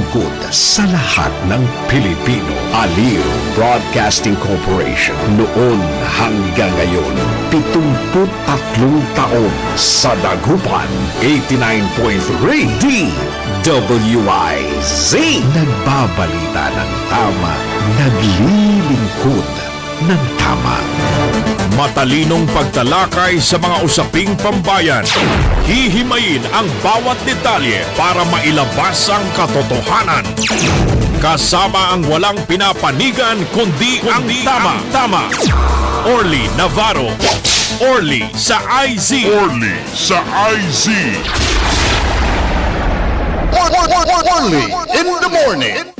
lingkod sa lahat ng Pilipino. Aliw Broadcasting Corporation noon hanggang ngayon, 73 taon sa dagupan, 89.3 DWIZ. Nagbabalita ng tama, naglilingkod ng tama. Matalinong pagtalakay sa mga usaping pambayan. Hihimayin ang bawat detalye para mailabas ang katotohanan. Kasama ang walang pinapanigan kundi ang tama. Orly Navarro. Orly sa IZ. Orly sa IZ. Orly in the morning.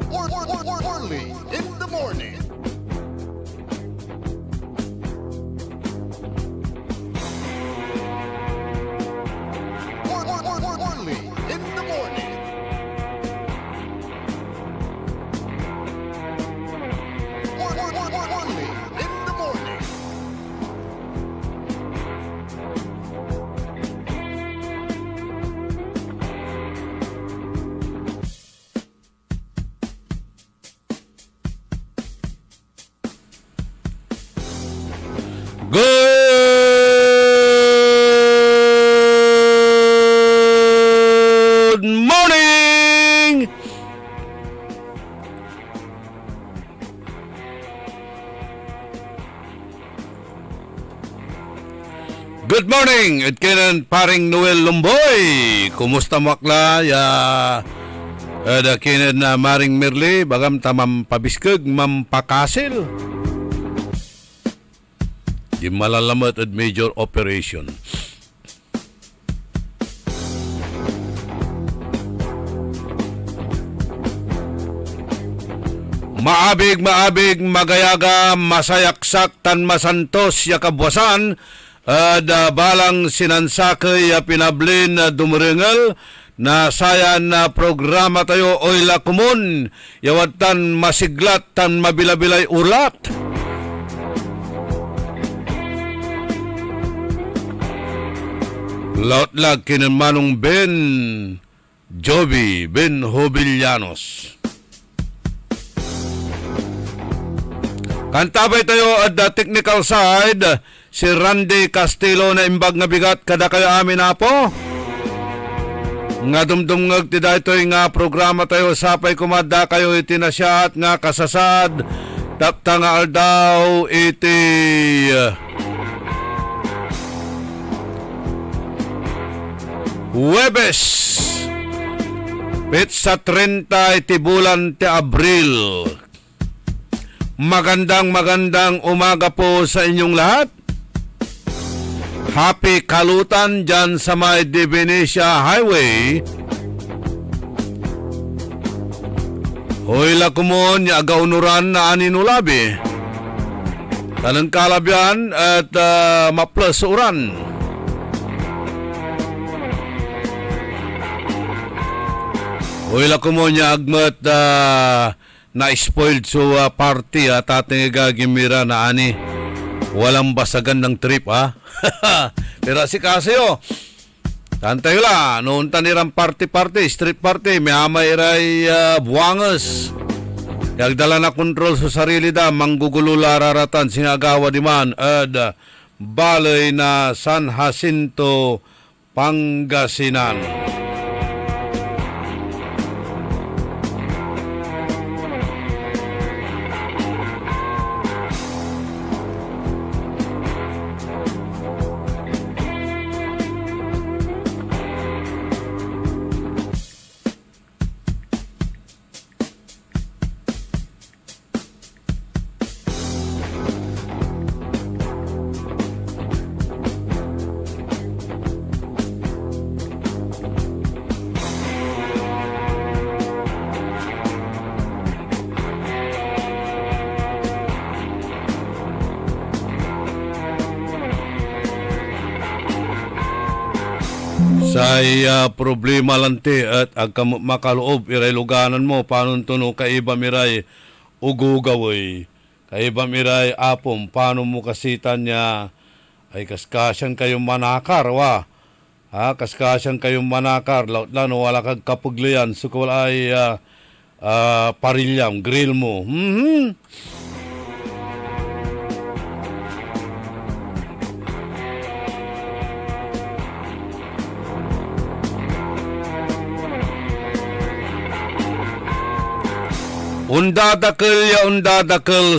Orly in the morning. Orly in the morning. Orly in the morning. Good morning! Good morning! At kailan paring Noel Lumboy. Kumusta makla? Ada kinan na maring Merle. Bagam tamam pabiskag mampakasil. Di malalamat at major operation. Maabig, magayaga, masayaksak, tan masantos, yakabwasan, balang sinansakay, pinablin, dumuringal, na sayan na programa tayo, oyla kumun, yawat tan masiglat, tan mabilabilay ulat. Lautlag kinanmanong Ben Joby, Ben Hobillanos. Kantabay tayo at the technical side, si Randy Castillo na imbag nga bigat kada kayo amin na po. Nga dumdumngag ti daytoy nga programa tayo sapay kumada kayo iti nasyat nga kasasad tapta nga aldaw iti Huwebes Petsa 30 iti bulan ti Abril. Magandang umaga po sa inyong lahat. Happy kalutan dyan sa may Divinesia Highway. Hoy lakumon, agaunuran na aninulabi. Talang kalabyan at maplas uran. Hoy lakumon, agmat na-spoiled so party at ating gagimira na ani. Walang basagan ng trip ha. Pero si Casio, tantay la, noon tanirang party, street party, may amay iray buwangas. Yagdala na kontrol sa sarili da, manggugulo lararatan, singagawa di man, at balay na San Jacinto, Pangasinan. Say problema lang ti at makaloob iray luganan mo paano tuno kaiba miray ugugawoy kaiba miray apom paano mo kasitan niya Ay kaskasyan kayong manakar, wa. Kaskasyan kayong manakar. Laut lang, wala kang kapuglian. So, wala ay parilyam, grill mo. Undadakil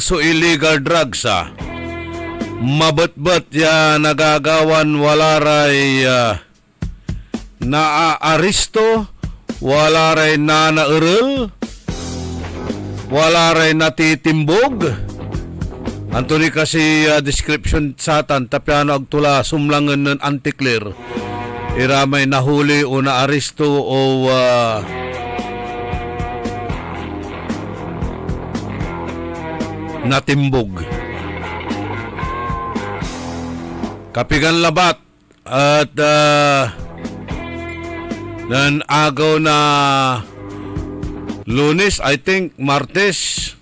so illegal drugs Mabot-bot ya nagagawan walaray naaristo, walaray nanaerel, walaray natitimbog. Antoni kasi description satan tapyano agtula sumlangan ng antikler. Iramay nahuli o naaristo o natimbog. Kapigan labat at nan agaw na Lunes, I think Martes,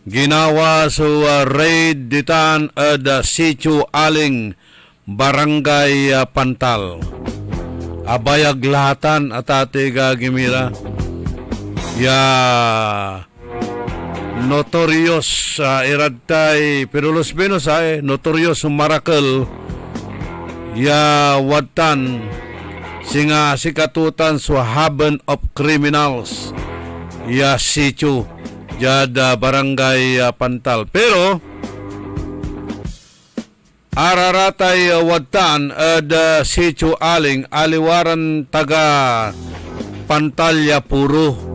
ginawa so raid ditan at Sitio Aling, Barangay Pantal. Abayag lahatan at atiga gimira. Notorious iradtay Pirulos Venus notorious marakel watan singa sikatutan sa haven of criminals sitio jada barangay Pantal. Pero araratay watan sitio Aling aliwaran taga Pantalya puro.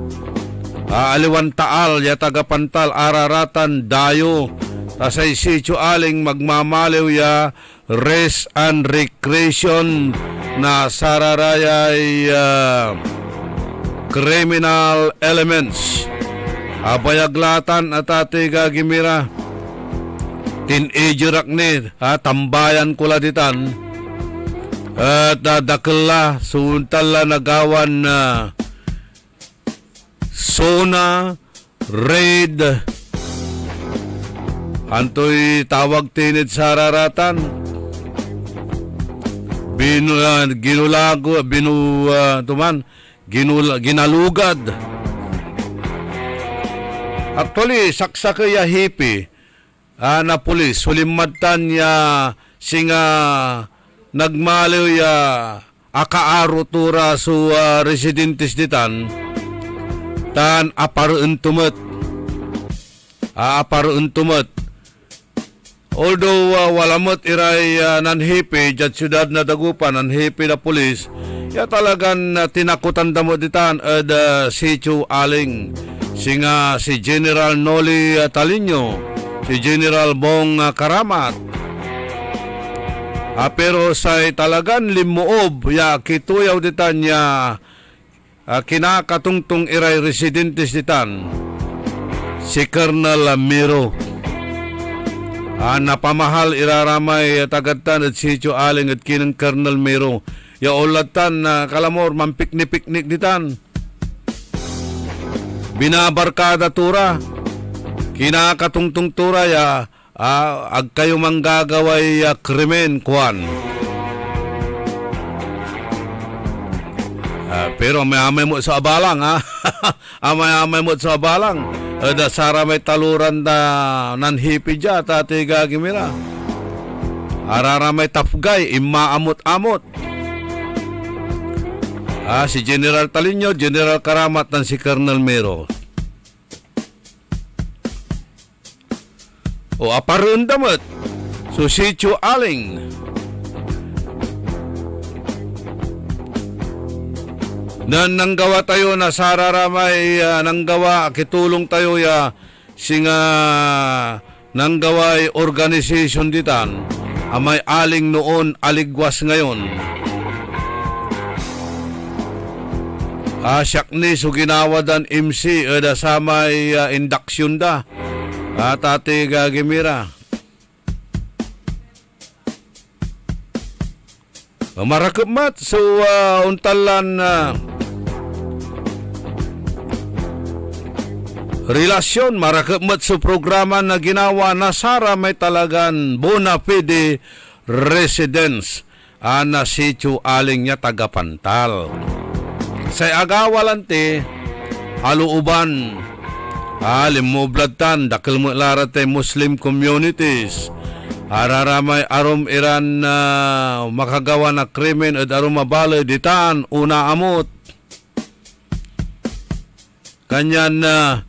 Aliwan taal ya taga Pantal araratan dayo tasay Sitio Aling magmamaliw ya rest and recreation na sararayay criminal elements. Abayaglatan at atiga gimira teenager akni tambayan kula ditan at dakla suntala nagawan Sona raid antoy tawag tinid sa araratan ginalugad. Actually saksakaya hipi na pulis sulimatan ya singa nagmaliw ya akaarutura su residentes ditan tan aparentumet. Although walamot iray nanhipi jat syudad na dagupan nanhipi na pulis ya talagan tinakutan damo ditan Sitio Aling singa si General Noli Talinyo, si General Bong Karamat. Pero say talagan limuob ya kituyaw ditan ya kinakatungtong iray residentes ditan si Colonel Miro. Napamahal iraramay tagadtan at Sitio Aling at kinang Colonel Miro. Ya ulatan kalamor mampiknik-piknik ditan. Binabarkada tura. Kinakatungtong tura ya ag kayo manggagaway krimen kuan. Pero may mo sa abalang may mo sa abalang dasara may taluran na nanhipi dya tati gagimira arara may tapgay imaamot-amot si General Talinyo, General Karamat dan si Colonel Miro o aparun damot so Sitio Aling na nanggawa tayo na sararamay nanggawa kitulong tayo ya singa nanggaway organization ditan amay aling noon aligwas ngayon siyak ni so ginawadan MC da samay induction da ati gagimira marakap mat so untalan relasyon marakap mat sa programa na ginawa na Sara may talagan bona fide residence na sitio aling niya tagapantal. Sa agawalante, aluuban, limublatan, dakil mo larate Muslim communities, araramay arom iran na makagawa na krimen at arom mabaloy ditan, una amot. Kanyan na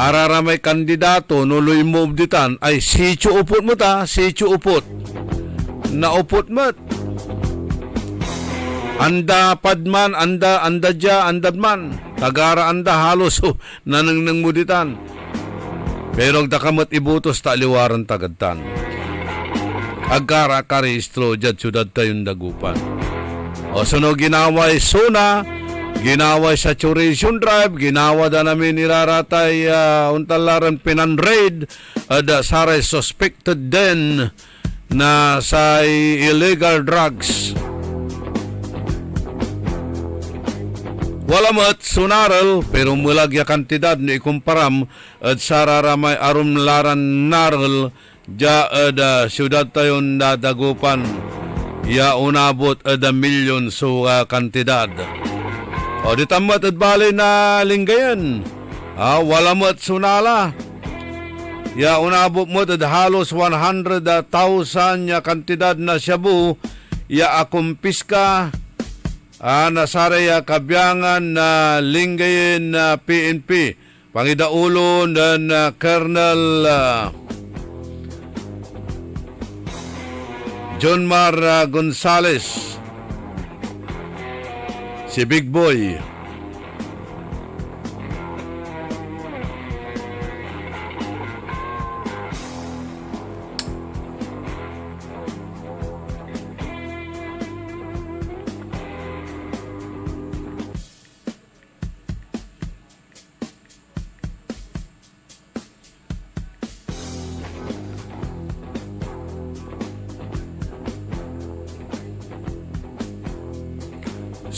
araramay kandidato nuloy move ditan ay sitio upot mo ta, sitio upot. Naupot mo't. Anda padman, anda dya, andadman. Tagara anda halos nanangnang muditan. Pero agdakamot ibutos taliwaran tagadtan. Agkara karehistro dyan syudad tayong dagupan. O suno ginaway suna, ginaway saturation drive, ginawa da namin iraratay untalaran pinanraid, saray suspected din na sa illegal drugs. Wala mat sunaral pero mulag ya kantidad ni ikumparam at sararamay arum laran naral ja ada syudad tayon dadagupan ya unabot ada milyon so kantidad. O ditamat at bali na linggayan. Wala mat sunala. Ya unabot mo at halos 100,000 ya kantidad na shabu ya akumpiska nasaraya kabyangan na linggayin na PNP Pangidaulo dan Colonel John Mar Gonzales si Big Boy.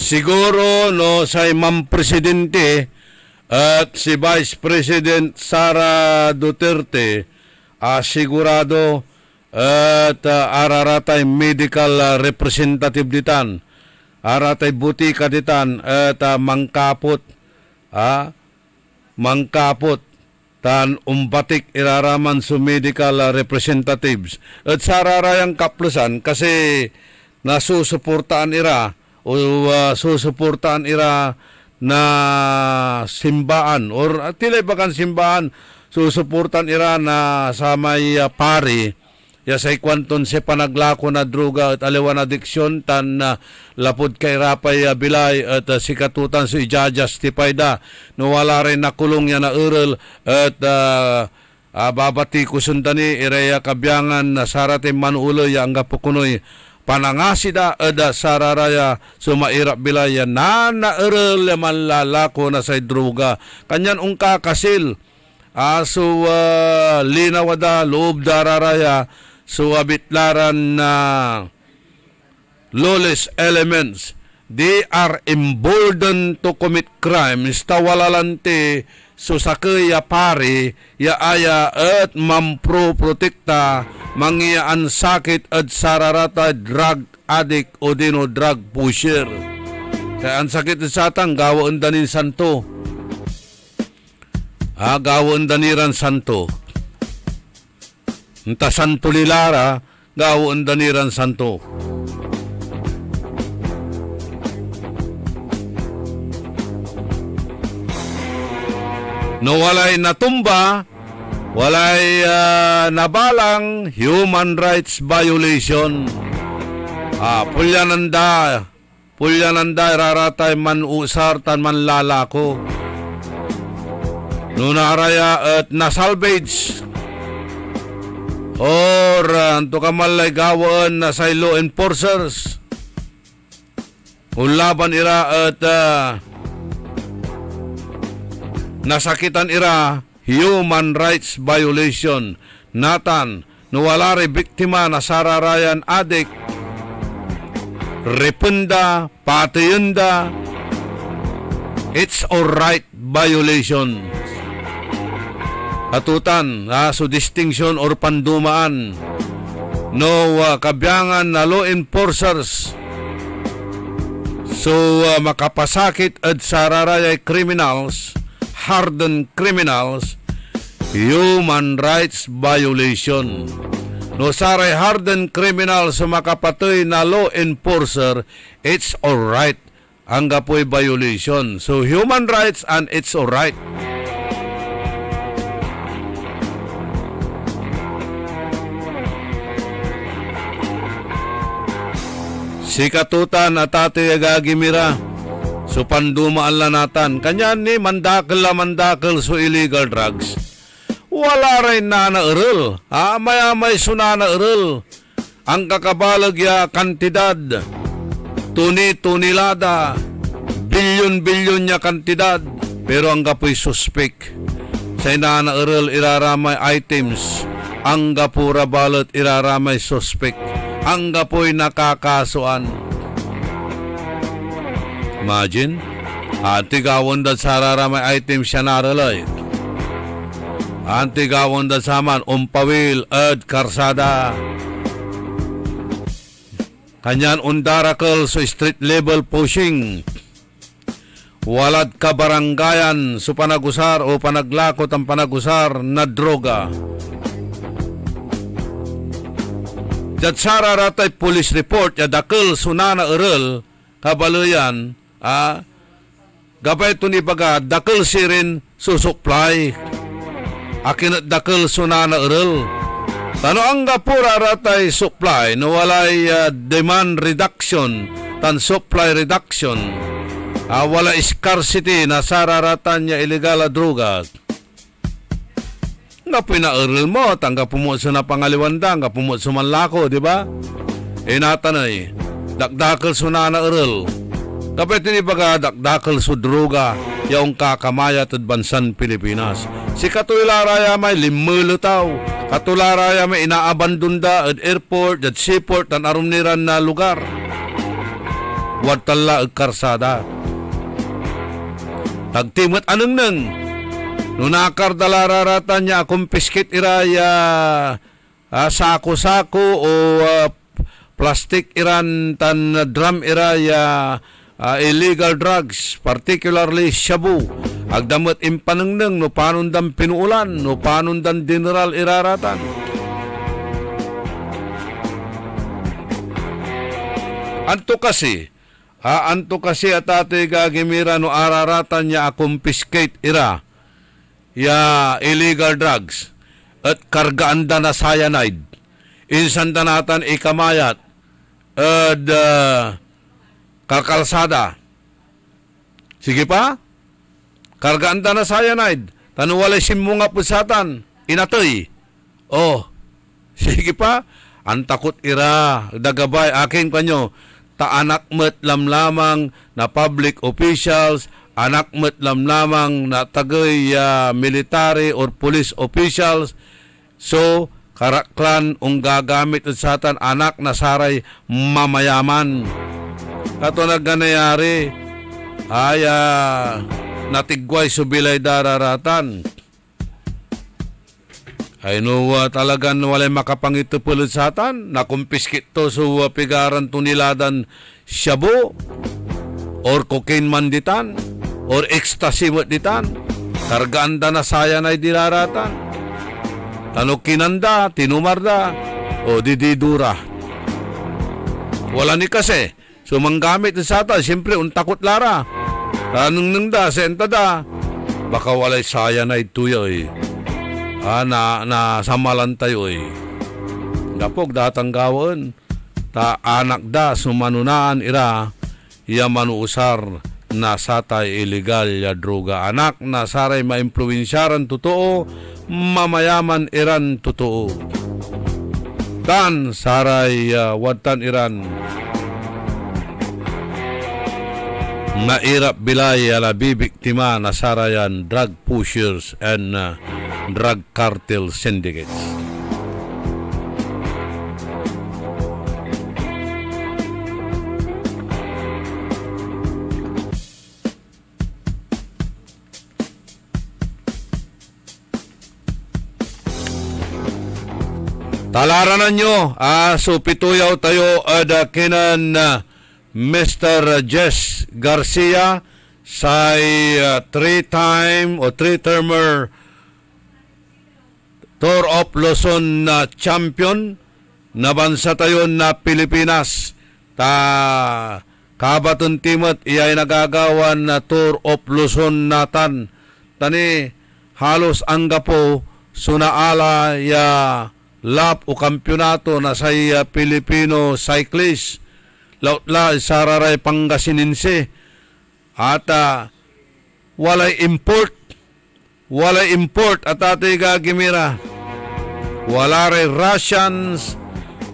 Siguro no sa Imam Presidente at si Vice President Sara Duterte sigurado at araratay medical representative ditan, aratay butika ditan at mangkapot tan umbatik iraraman su medical representatives at sararayang kaplusan kasi nasusuportaan ira o susuportaan ira na simbaan or tilay bakan simbahan susuportan ira na sa may pari ya sa ikwanton si panaglako na droga at aliwan addiction tan lapod kay rapay bilay at sikatutan so ija-justify da no wala rin nakulong ya na ural at babati kusundani iraya kabyangan na sarate manuloy ang gapukunoy panangasida ada sararaya sumairap bilaya na naerel manlalako na sa droga kanyan ungka kasil aso linawada loob dararaya so abitlaran na lawless elements they are emboldened to commit crimes tawalalante so sakaya pari ya aya at mampro protekta mangyaan sakit at sararata drug addict o dino drug pusher. Kaya ang sakit sa atang gawaan danin santo. Gawaan daniran santo. Nta santo lilara gawaan daniran santo. No walay natumba, walay nabalang human rights violation. Pulyananda raratay man usar tan man lalako. Nunaraya at nasalvage or anto kamalay gawaan na sa law enforcers. Ulaban ira at nasakitan ira human rights violation natan nuwalari biktima na sararayan adik repunda patayunda it's alright violation atutan so distinction or pandumaan no kabyangan na law enforcers so makapasakit at sararayay criminals, hardened criminals, human rights violation. No saray hardened criminal sa makapatoy na law enforcer, it's alright. Ang gapoy violation. So human rights and it's alright. Si katutan at ate agagimira. So pandumaan lanatan. Kanyan ni mandakal so illegal drugs. Wala rin na naeral. May sunana eral. Ang kakabalag ya kantidad. Tunilada. Bilyon niya kantidad. Pero ang gapoy suspek. Sa inana eral iraramay items. Ang gapura balot iraramay suspek. Ang gapoy nakakasuan. Imagine. Antigawon dat sararamay items siya naralay. Antigawon da saman umpawil at karsada. Kanyan undarakal so street level pushing. Walad kabaranggayan so panagusar o panaglakot ang panagusar na droga. Jat sararatay police report ya dakal sunana eral kabaluyan gabay to ni baga dakal sirin susupply. Akin at dakal sunana eral. Tano ang gapura ratay supply no walay demand reduction tan supply reduction. Wala scarcity na sararatan niya illegal na droga. Nga pina-eral mo, tanggap mo sa napangaliwanda, nga pumot sa manlako, di ba? Natanay, dakdakal sunana eral. Kapit ni baga dakdakal su droga yaong kakamaya at bansan Pilipinas. Si katularaya may limulutaw. Katularaya may inaabandunda at airport at seaport at arumniran na lugar. Wadtala at karsada. Tagtimot anong nang. Nunakar dalararatan niya kumpiskit iraya sako-sako o plastic iran tan drum iraya illegal drugs, particularly shabu. Agdamot impanengneng no panundan pinuulan, no panundan general iraratan. Anto kasi atate gagimira no araratan niya confiscate ira ya illegal drugs at kargaanda na cyanide. Insanda natan ikamayat at kakalsada. Sige pa? Kargaanda na cyanide. Tanuwalay simunga pusatan. Inatoy. Oh. Sige pa? Ang takot ira. Dagabay. Aking kanyo. Taanak met lamlamang na public officials. Anak met lamlamang na tagay military or police officials. So, karaklan ung gagamit at satan anak na saray mamayaman. Kato nagganayari ay natigway subilay dararatan. Ay talagang walay makapangitupulod satan. Nakumpiskit to sa pigaran tuniladan shabu or cocaine man ditan or ecstasy mo ditan. Karganda na saya na idiraratan. Tanok kinanda, tinumarda o dididura. Wala ni kasi. So manggamit sa ata, siyempre untakot lara. Tanong nang da, senta da. Baka walay saya na ito yoy. Na samalan tayo eh. Gapog datang gawon. Ta anak da sumanunaan ira. Iya manuusar na satay illegal ya droga. Anak na saray maimpluwensyaran totoo. Mamayaman iran totoo. Tan saray wadtan iran. Nairap bilay ala bibiktima na sarayan drug pushers and drug cartel syndicates. Talaranan nyo, so pituyaw tayo kinan Mr. Jess Garcia sa three-time o three-termer Tour of Luzon na champion na bansa tayo na Pilipinas. Kabaton timot iyay nagagawan na Tour of Luzon natan. Tani halos angga po sunaala ya lap o kampyonato na sa Pilipino cyclist lautla sararay Pangasinense at walay import at atay gagimira wala ray Russians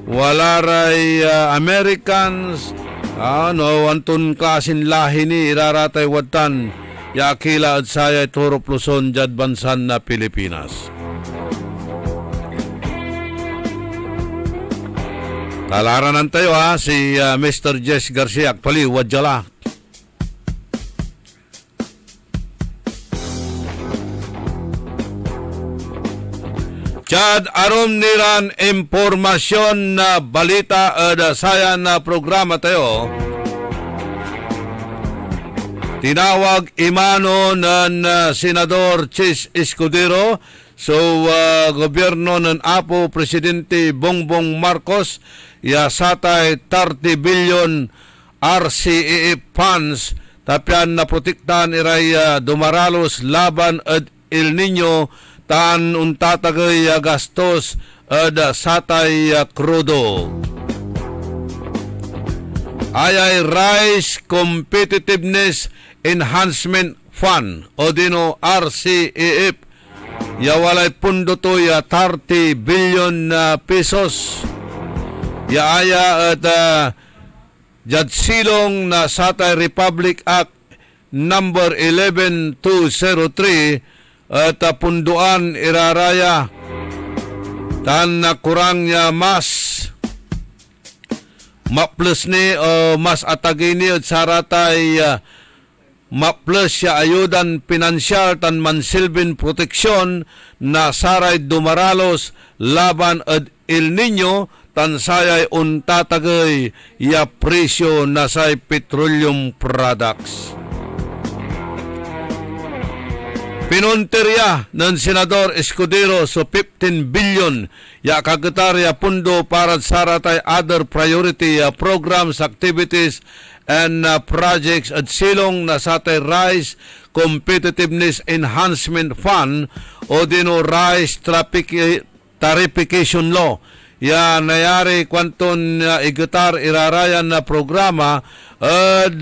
wala ray Americans antun klasin lahi ni iraratay watan yakila at saya Tour of Luzon jad bansan na Pilipinas. Talaranan tayo si Mr. Jess Garcia actually wadjala. Chad aron niran impormasyon na balita saya na programa tayo. Tinawag imano ng Senador Chis Escudero gobyerno ng Apo Presidente Bongbong Marcos ya satay 30 billion RCEF funds tapyan na protektahan iray dumaralos laban at El Nino taan untatagay gastos at satay krudo. Ayay Rice Competitiveness Enhancement Fund o dino RCEF ya walay pundo to ya 30 billion pesos ya aya at jadsilong na Satay Republic Act number 11203 at punduan iraraya tan na kurang niya mas plus ni o mas atagini at saratay plus siya ayudan pinansyal tan mansilbin proteksyon na saray dumaralos laban at El Nino tan sayay untatagay ya presyo na say petroleum products. Pinunterya ng Senador Escudero so 15 billion ya kagetarya pundo para saratay other priority programs, activities and projects at silong na satay Rice Competitiveness Enhancement Fund o dino Rice Tarification Law. Ya nayari kwanton igutar irarayan na programa at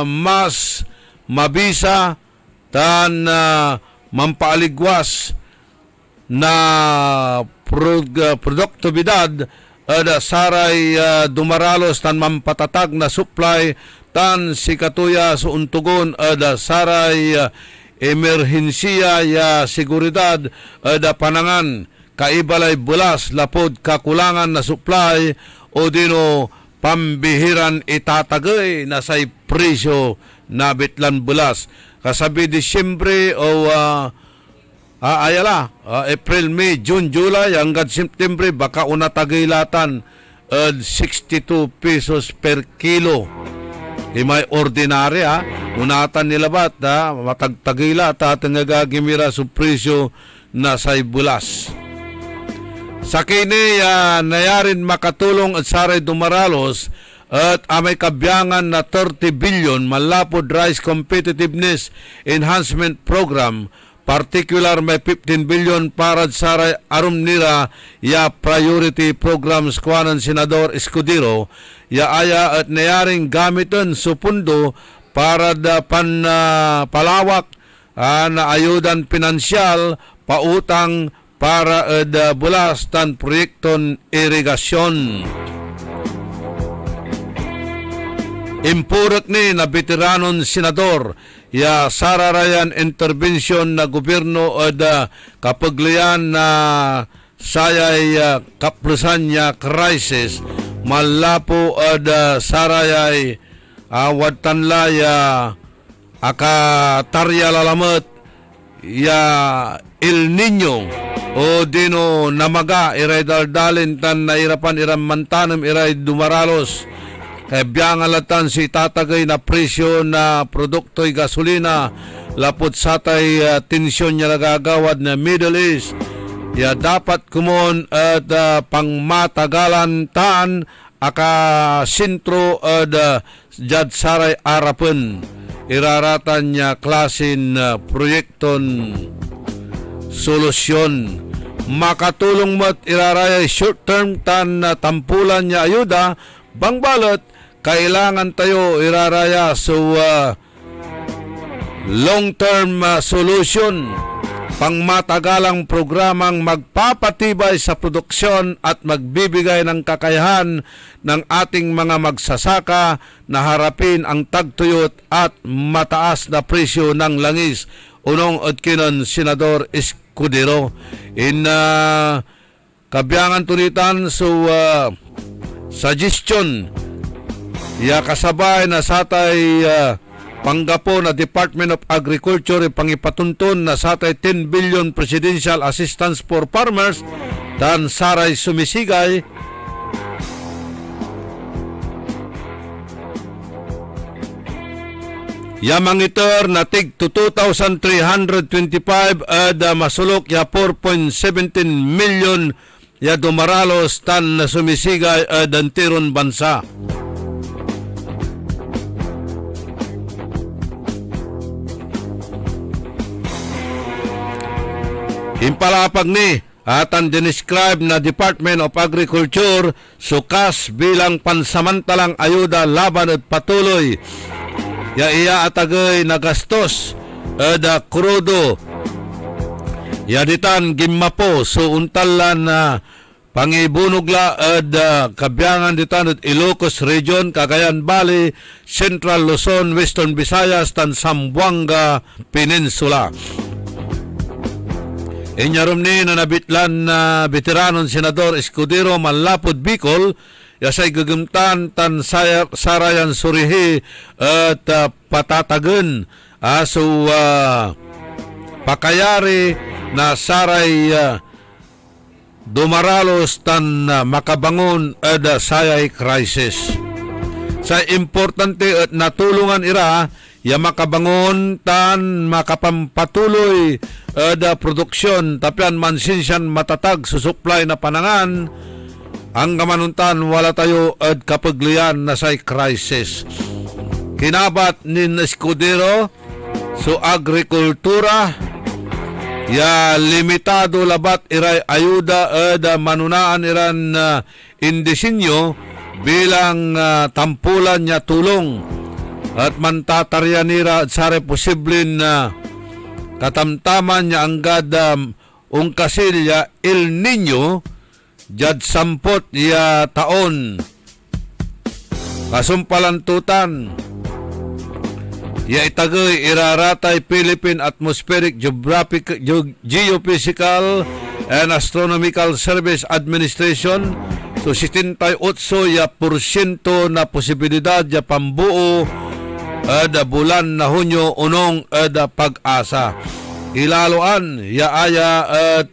mas mabisa tan mampaaligwas na produktibidad at saray dumaralos tan mampatatag na supply tan sikatuya sa untugon at saray emerhensiya ya seguridad at panangan kaibalay bulas lapod kakulangan na supply o dino pambihiran itatagay na say presyo na bitlan bulas kasabi Disyembre o April, May, June, July hanggang September baka unatagilatan 62 pesos per kilo. May ordinary unatan nilabat matagtagila at ngagagimira sa presyo na say bulas. Sa kini nayarin makatulong at saray dumaralos at amay kabyangan na 30 billion malapod Rice Competitiveness Enhancement Program, particular may 15 billion para saray arum nila ya priority programs kuanan Senador Escudero ya aya at nayaring gamiton supundo para da palawak na ayudan pinansyal pautang para bulas tan proyekton irigasyon. Impurot ni na veteranon senador ya sararayan intervention na gobyerno at kapaglian na sayay kaplusan niya crisis malapo at sarayay watanla ya akatarya lalamat ya El Nino o dino namaga iray daldalin tan nairapan iram mantanem iray dumaralos kay biyangalatan si tatagay na presyo na produkto'y gasolina lapot satay tensyon niya nagagawad na Middle East ya dapat kumon at pangmatagalan taan aka sintro at jad saray arapen iraratan niya klasin proyekton solusyon makatulong mo't iraraya short term tan tampulan niya ayuda bangbalot kailangan tayo iraraya so long term solution pangmatagalang programang magpapatibay sa produksyon at magbibigay ng kakayahan ng ating mga magsasaka na harapin ang tagtuyot at mataas na presyo ng langis. Unong odkinon Senador Escudero in kabiyangan tunitan so suggestion ya kasabay na satay panggapo na Department of Agriculture pangipatuntun na satay 10 billion Presidential Assistance for Farmers dan saray sumisigay Yamangitor na tig to 2,325 at masulok ya 4.17 million ya dumaralos tan na sumisigay dan tiron bansa. Impalapag ni atan dinescribe na Department of Agriculture sukas bilang pansamantalang ayuda laban at patuloy ya iya atagay nagastos da krudo ya ditan gimapo so untalan na pangibunugla kabiyangan ditan at Ilocos Region, Cagayan Valley, Central Luzon, Western Visayas tan Zamboanga Peninsula. Inyarum ni na nabitlan na veteranon Senador Escudero Manlapod Bicol yasay gagumtan tan sarayan surihi at patatagan so pakayari na saray dumaralos tan makabangon at sayay crisis. Sa importante at natulungan ira ya makabangon tan makapampatuloy da produksyon tapian mansinsiyan matatag susupply na panangan ang kamanuntan wala tayo at kapaglian na say crisis. Kinabat ni Escudero so agrikultura ya limitado labat iray ayuda at manunaan iran indisinyo bilang tampulan niya tulong at mantatarya nira at sare posibleng katamtaman niya anggad ungkasil ya El Nino jad sampot ya taon kasumpalantutan ya itagay iraratay Philippine Atmospheric Geophysical and Astronomical Service Administration so 78 ya porsyento na posibilidad ya pambuo da bulan na Hunyo unong da pag-asa ilaloan ya aya at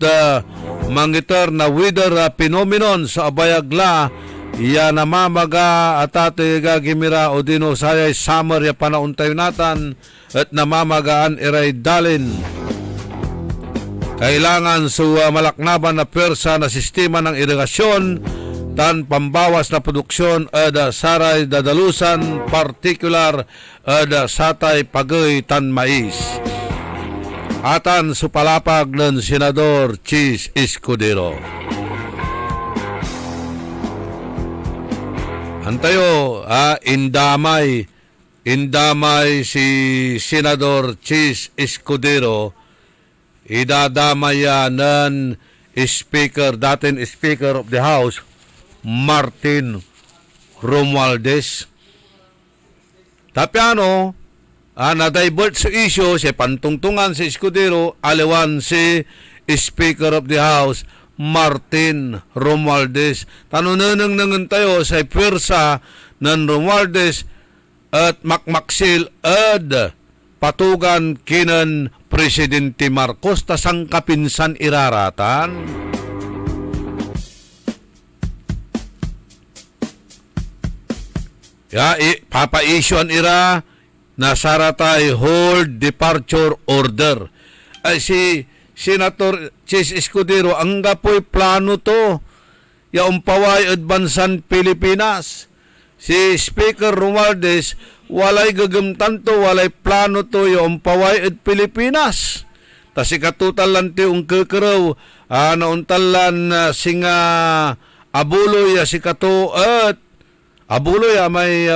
mangitar na weather phenomenon sa abayagla ya namamaga atate gagimira o dino sayay summer ya panauntayo natan at namamagaan iray dalin kailangan sa malaknaban na pwersa na sistema ng irigasyon tan pambawas na produksyon ada saray dadalusan particular ada satay pagay tan mais atan supalapag ng Senador Chis Escudero. Antayo indamay si Senador Chis Escudero idadamaya ng dating Speaker of the House Martin Romualdez. Tapiano na-divert sa issue si pantungtungan si Escudero aliwan si Speaker of the House Martin Romualdez. Tanunanang nangan tayo sa pwersa ng Romualdez at makmaksil at patugan kinan Presidente Marcos tasang kapinsan iraratan. Papa-issuean ira nasaratay hold departure order. Ay si Senator Chis Escudero, ang gapoy plano to. Yaumpaway adbansan Pilipinas. Si Speaker Romualdez, walay gagamtan to, walay plano to, yaumpaway ad Pilipinas. Tasi katutal lang ti ang kekeraw, nauntalan singa abuloy si kato at abuloy may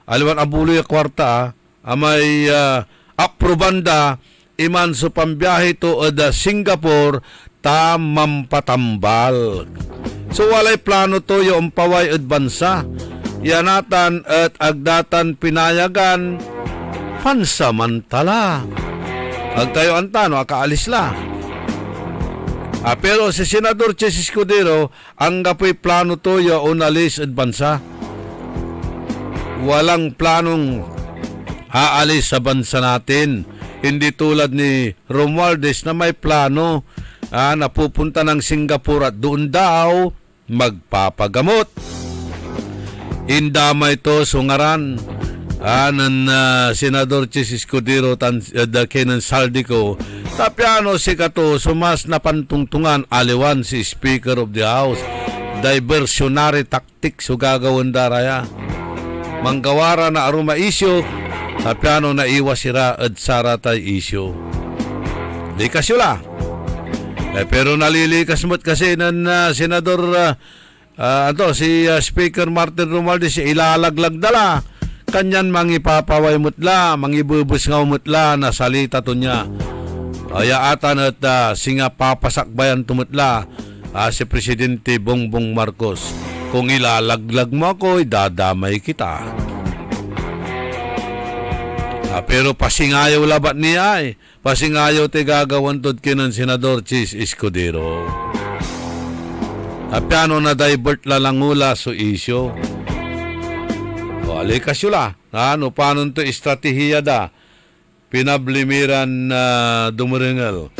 aliwan abuloy kwarta may aprobanda iman sa pambiyahe to ada Singapore tamampatambal. So walay plano to yung paway at bansa. Yanatan at agdatan pinayagan pansamantala. Agtayo antano, akaalis la. Pero si Senador Chis Escudero, ang gapoy plano to yung unalis at bansa. Walang planong aalis sa bansa natin. Hindi tulad ni Romualdez na may plano napupunta ng Singapore at doon daw magpapagamot. Indamay to sungaran ng Senador Chis Escudero kenan Saldico. Tapiano si kato sumas na pantungtungan aliwan si Speaker of the House. Diversionary tactics so gagawin daraya. Manggawara na aruma isyo tapiano na iwas sira at saratay isyo. Di kasyula. Pero nalilikas mo't kasi ng Senador si Speaker Martin Romualdez ilalaglag dala kanyan mangipapaway mutla mangibubus nga mutla na salita to niya ayaatan at singa papasakbayan tumutla si Presidente Bongbong Marcos. Kung ilalaglag mo ako idadamay kita. Pero pasingayaw labat niya pasingayaw te gagawan tod kinan Senador Chis Escudero. Piano na divert lalangula so isyo. Alikas yun la. Paano to estratehiya da? Pinablimiran na dumuringal.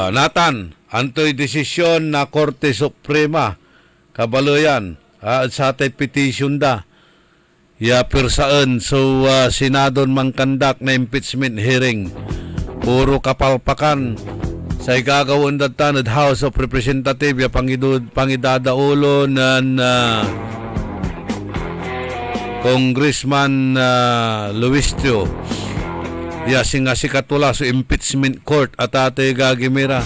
Nathan, antoy desisyon na Korte Suprema kabaloyan sa atay petition da pirsaan so Senadon mangkandak na impeachment hearing puro kapalpakan sa igagawon datan at House of Representatives pangidadaulo ng Congressman Luis Tio. Singa si katula sa impeachment court at ate gagimira.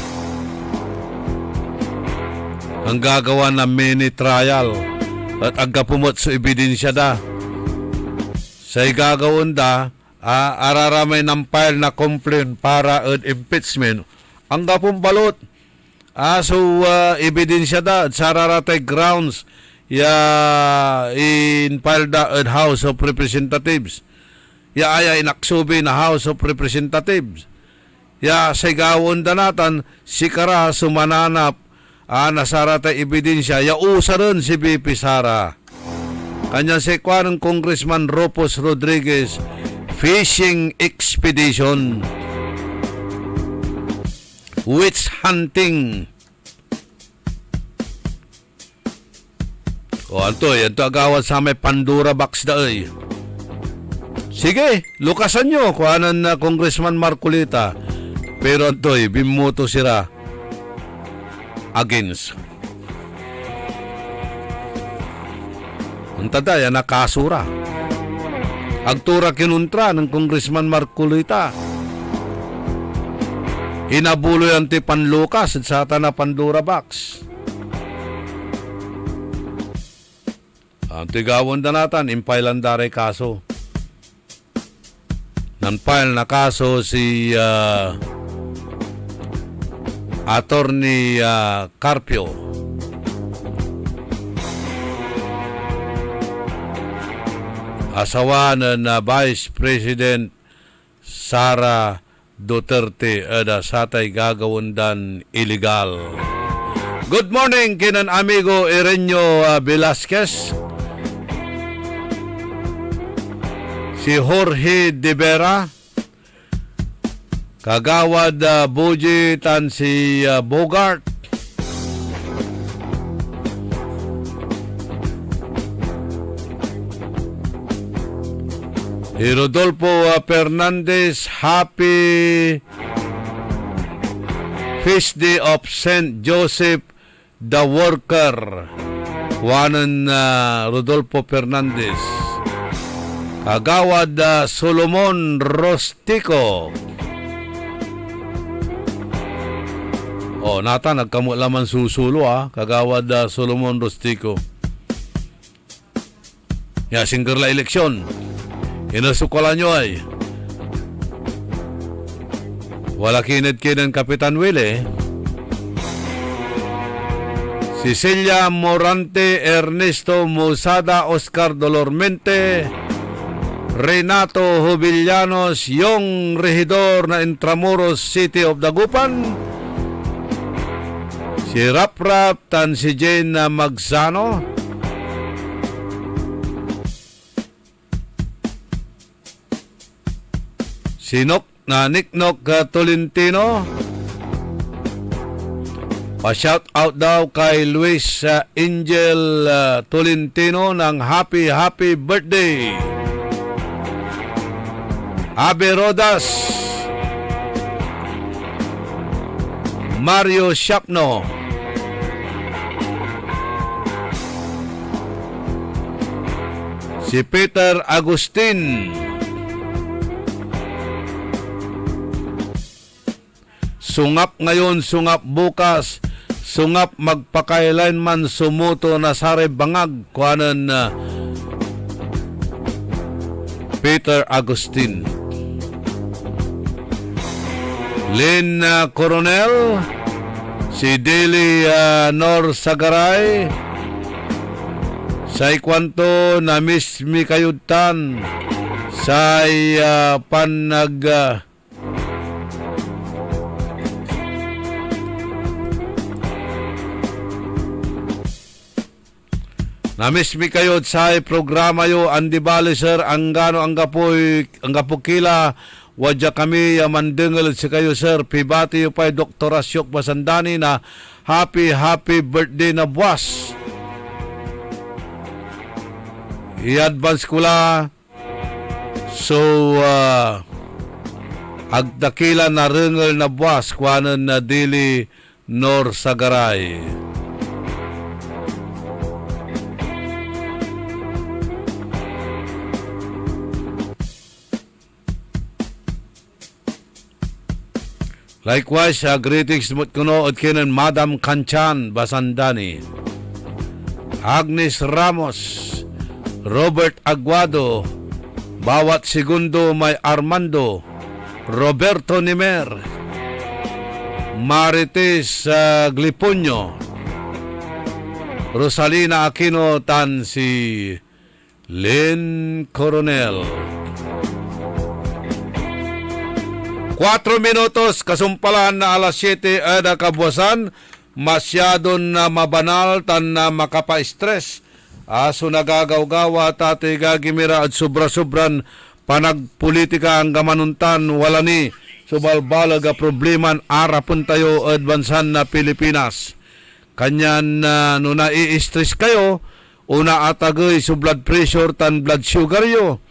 Ang gagawa na mini trial at agapumot sa ebidensya da. Sa igagawon da, araramay ng file na complaint para at impeachment. Ang gapumbalot, ebidensya da at sararatay grounds in file da at House of Representatives. Ay inaksubi na House of Representatives. Sa igawon da natan, sikara sumananap nasaratay ebidensya. Usa rin si BP Sara. Kanya si ng Congressman Ropos Rodriguez fishing expedition. Witch hunting. Yan to agawan sa may Pandora box da ay. Sige, lukasan nyo kuhanan na Congressman Marcolita. Pero antoy, bimuto sila against. Untada, yan nakasura. Agtura kinuntra ng Congressman Marcolita. Inabulo yan ti panlukas at sata na Pandora box. Ang tigawon na natin, impailan daray kaso. Nan-file na kaso si Attorney Carpio. Asawa na Vice President Sara Duterte ada satay gagawundan illegal. Good morning kinan amigo Irenyo Velasquez. Si Jorge De Vera, Kagawad Buji tan si Bogart. Si Rodolfo Fernandez, happy Feast Day of St. Joseph the Worker. Wanan Rodolfo Fernandez. Kagawad Solomon Rostico. Nata nagkamot laman susulo Kagawad Solomon Rostico. Ya singkerla eleksyon. Inasukola nyo ay wala kinid-kinan Kapitan Willie. Cecilia Morante, Ernesto Musada, Oscar Dolormente, Renato Jubillanos, yung rehidor na Intramuros City of Dagupan, si Raprap tan si Jane Magsano, Sinok na Niknok Tolentino. Pa-shout out daw kay Luis Angel Tolentino ng happy birthday. Abe Rodas, Mario Shapno, si Peter Agustin, sungap ngayon, sungap bukas, sungap magpakailan man sumuto na sare bangag kuanan Peter Agustin. Lynn Coronel, si Deli Nor Sagaray, say kwanto na miss mi kayutan, say panag Namis mi kayo sa programa yo andi bali sir ang gano ang gapukila wadya kami mandengel si kayo sir pibati yo pay Dr. Asyok Basandani na happy birthday na buwas. I-advance ko la so agdakila na rengel na buwas kuanan na Dili Nor Sagaray. Likewise, greetings mut kuno at kinan Madam Kanchan Basandani, Agnes Ramos, Robert Aguado, bawat segundo may Armando, Roberto Nimer, Marites Glipuño, Rosalina Aquino tan si Lynn Coronel. 4 minutos, kasumpalan na alas 7 ada kabuasan, masyado na mabanal tan na makapa-stress. Aso nagagaw-gawa tate gagimira at sobra-sobran panagpolitika ang gamanuntan wala ni subalbalag a probleman arapon tayo advansan na Pilipinas. Kanyan no nai-stress kayo, una atagay so blood pressure tan blood sugar yo.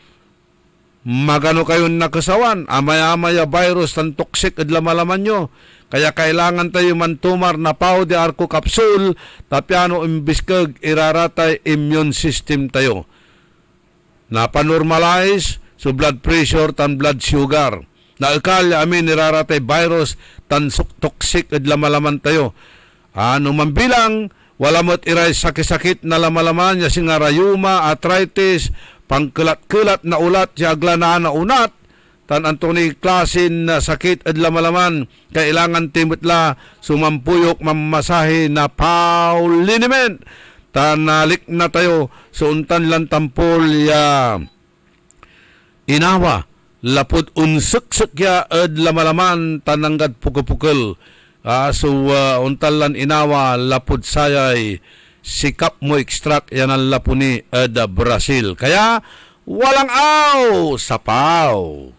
Magano kayo nakasawan, amaya-amaya virus tan toxic at lamalaman nyo. Kaya kailangan tayo mantumar na pao de arco capsule, tapiano imbiskag iraratay immune system tayo. Napanormalize so blood pressure tan blood sugar. Naikal amin iraratay virus tan toxic at lamalaman tayo. Ano man bilang, wala mo't iray sakit-sakit na lamalaman niya singa rayuma, arthritis, pangkulat-kulat na ulat siya aglanaan na unat, tan Antony klasin na sakit at lamalaman, kailangan timutla sumampuyok mamasahe na pauliniment. Tanalik na tayo suuntan lang tampol ya inawa lapud unsuksuk ya ad lamalaman tananggad pukul-pukul. Untal lan inawa lapud sayay sikap mo extract yan ang lapuni ad Brazil. Kaya walang aw sapaw.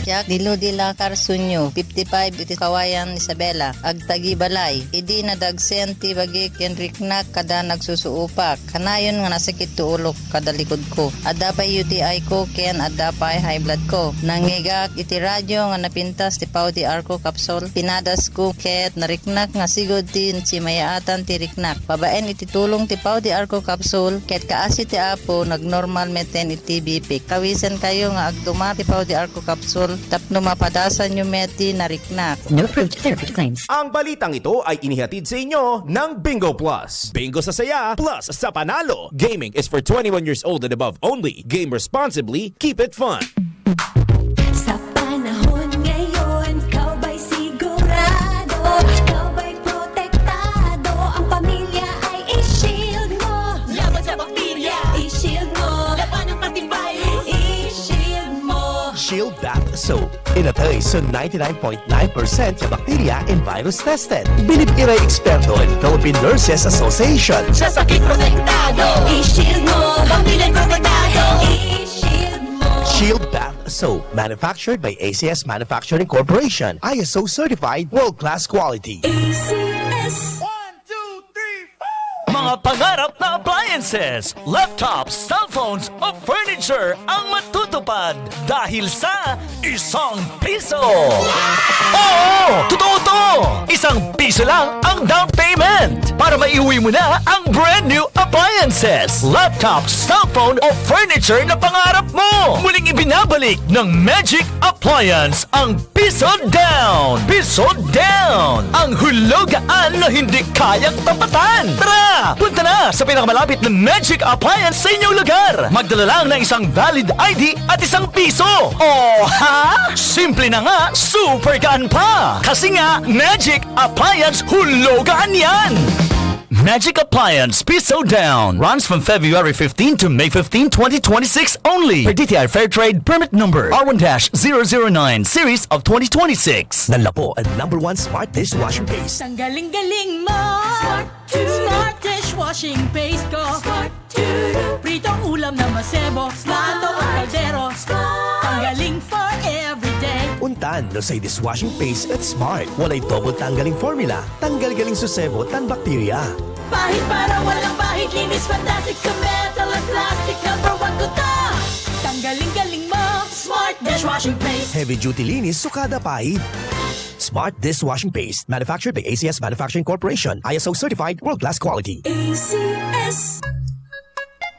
Yak dilo dila Karsunyo 55 iti Kawayan Isabela agtagi balay idi nadagsen ti bagi ken riknak kada nagsusuupak kanayon nga nasakit tu ulok kada likod ko adapay UTI ko ken adapay high blood ko nangigak iti radyo nga napintas ti Pau di Arco capsule pinadas ko ket nariknak nga sigod tin si mayaatan ti riknak babaen iti tulong ti Pau di Arco capsule ket kaasi ti apo nagnormal meten iti BP kawisan kayo nga agduma ti Pau di Arco capsule tapno mapadasan yung meti na riknak. No approved therapy claims. Ang balitang ito ay inihatid sa inyo ng Bingo Plus. Bingo sa saya, plus sa panalo. Gaming is for 21 years old and above only. Game responsibly, keep it fun. Sa panahon ngayon, ikaw ba'y sigurado? Ikaw ba'y protektado? Ang pamilya ay i-shield mo. Laban sa bakterya, i-shield mo. Laban ng antivirus, i-shield mo. Shield Bath Soap. Inatay sa 99.9% sa bakterya and virus tested. Binibiray eksperto at Philippine Nurses Association. Sa sakit protektado, i-shield mo. Pamilya protektado, i-shield mo. Shield Bath Soap. Manufactured by ACS Manufacturing Corporation. ISO certified world-class quality. ACS. Mga pangarap na appliances, laptops, cellphones o furniture ang matutupad dahil sa ₱1. Oo! Totoo to! ₱1 lang ang down payment para maiuwi mo na ang brand new appliances, laptops, cellphone o furniture na pangarap mo. Muling ibinabalik ng Magic Appliance ang Piso Down! Piso Down! Ang hulugaan na hindi kayang tapatan. Tara! Punta na sa pinakamalapit na Magic Appliance sa inyong lugar. Magdala lang ng isang valid ID at ₱1. Oh, ha? Simple na nga, super gaan pa. Kasi nga, Magic Appliance hulugan yan. Magic Appliance Piso Down runs from February 15 to May 15, 2026 only. Per DTI Fair Trade Permit Number R1-009 Series of 2026. Nanla po ang #1 smart dishwashing paste. Ang galing-galing mo. Smart dishwashing paste ko. Smart Pritong ulam na masebo. Plato o kaldero. Ang galing for everyday. Untan no say dishwashing paste at smart. Walay double tanggaling formula. Tanggal-galing susebo tan bakterya. Pahit para walang bahid. Linis fantastic sa metal at plastic. #1 ko to. Tanggaling-galing mo. Smart dishwashing paste. Heavy duty linis sukada pahid. Smart dishwashing paste. Manufactured by ACS Manufacturing Corporation. ISO certified world-class quality. ACS.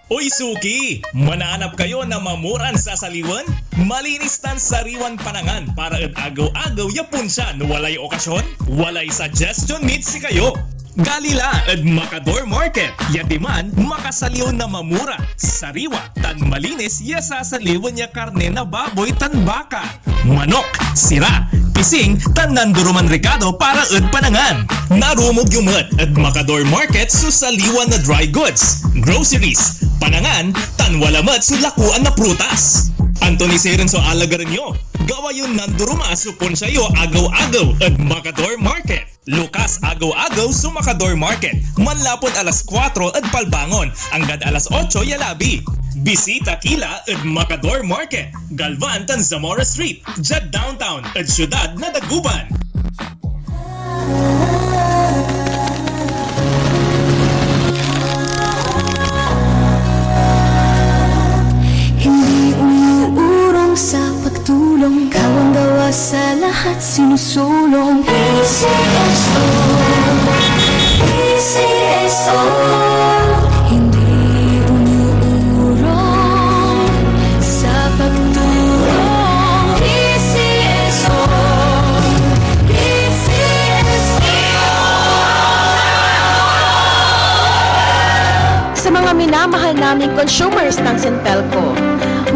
Uy suki! Manaanap kayo na mamuran sa saliwan? Malinis tan sariwan panangan para at agaw-agaw yapon siya no walay okasyon? Walay suggestion meet si kayo! Galila at Macador Market. Yadiman, makasaliw na mamura. Sariwa, tan malinis, yasasaliwan niya karne na baboy tan baka. Manok, sira, pising, tan nanduruman ricado para at panangan. Narumog yung at Macador Market susaliwan na dry goods, groceries, panangan, tan walamat sulakuan na prutas. Anthony Seren so alagaran nyo. Gawa yung nanduruma supon sa'yo agaw-agaw at Macador Market. Lukas agaw-agaw sa Macador Market. Manlapot alas 4 at palbangon. Hanggang alas 8 yalabi. Bisita kila at Macador Market. Galvan tan Zamora Street. Jad Downtown at Syudad na Daguban. Hindi umuurong sa pagtulong. Kawang gawa sa lahat sinusulong. PCSO, PCSO. Hindi umuurong sa pagtulong. PCSO, PCSO. Sa mga minamahal naming consumers ng Sintelco,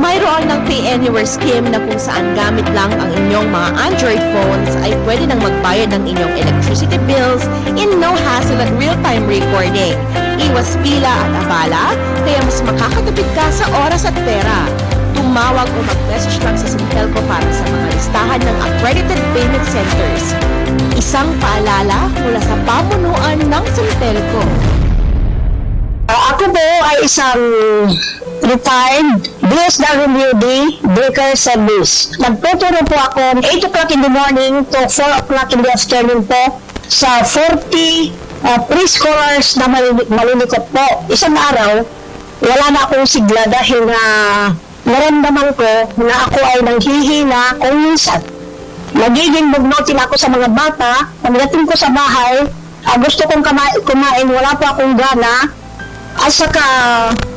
Mayroon ng Pay Anywhere scheme na kung saan gamit lang ang inyong mga Android phones ay pwede nang magbayad ng inyong electricity bills in no hassle at real-time recording. Iwas pila at abala, kaya mas makakatipid ka sa oras at pera. Tumawag o mag-message lang sa Sintelco para sa mga listahan ng accredited payment centers. Isang paalala mula sa pamunuan ng Sintelco. Ako po ay isang retired DSWD Baker Service. Nagtuturo po ako 8 o'clock in the morning to 4 o'clock in the afternoon po sa 40 preschoolers na malilikot po. Isang araw, wala na akong sigla dahil na naramdaman ko na ako ay nanghihina kung minsan. Nagiging bugnutin ako sa mga bata. Pagdating ko sa bahay, gusto kong kumain, wala po akong gana. At saka,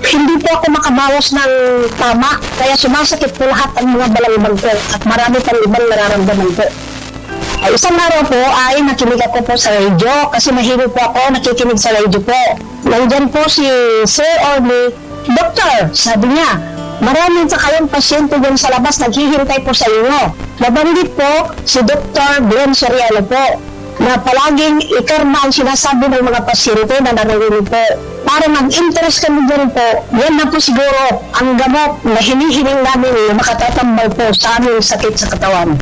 hindi po ako makabawas ng tama. Kaya sumasakit po lahat ang mga balangibang ko. At marami pang ibang nararamdaman po. Isang araw po ay nakinig ako po sa radio. Kasi mahilig po ako nakikinig sa radio po. Nandyan po si Sir Orly. Doktor, sabi niya, maraming sa kayong pasyente dyan sa labas naghihintay po sa inyo. Nabanggit po si Dr. Glenn Soriano po na palaging ikarma ang sinasabi ng mga pasyente na narinig po. Para mag-interest kami dyan po, yan na po siguro ang gamot na hinihiling namin na makatatambal po sa aming sakit sa katawan.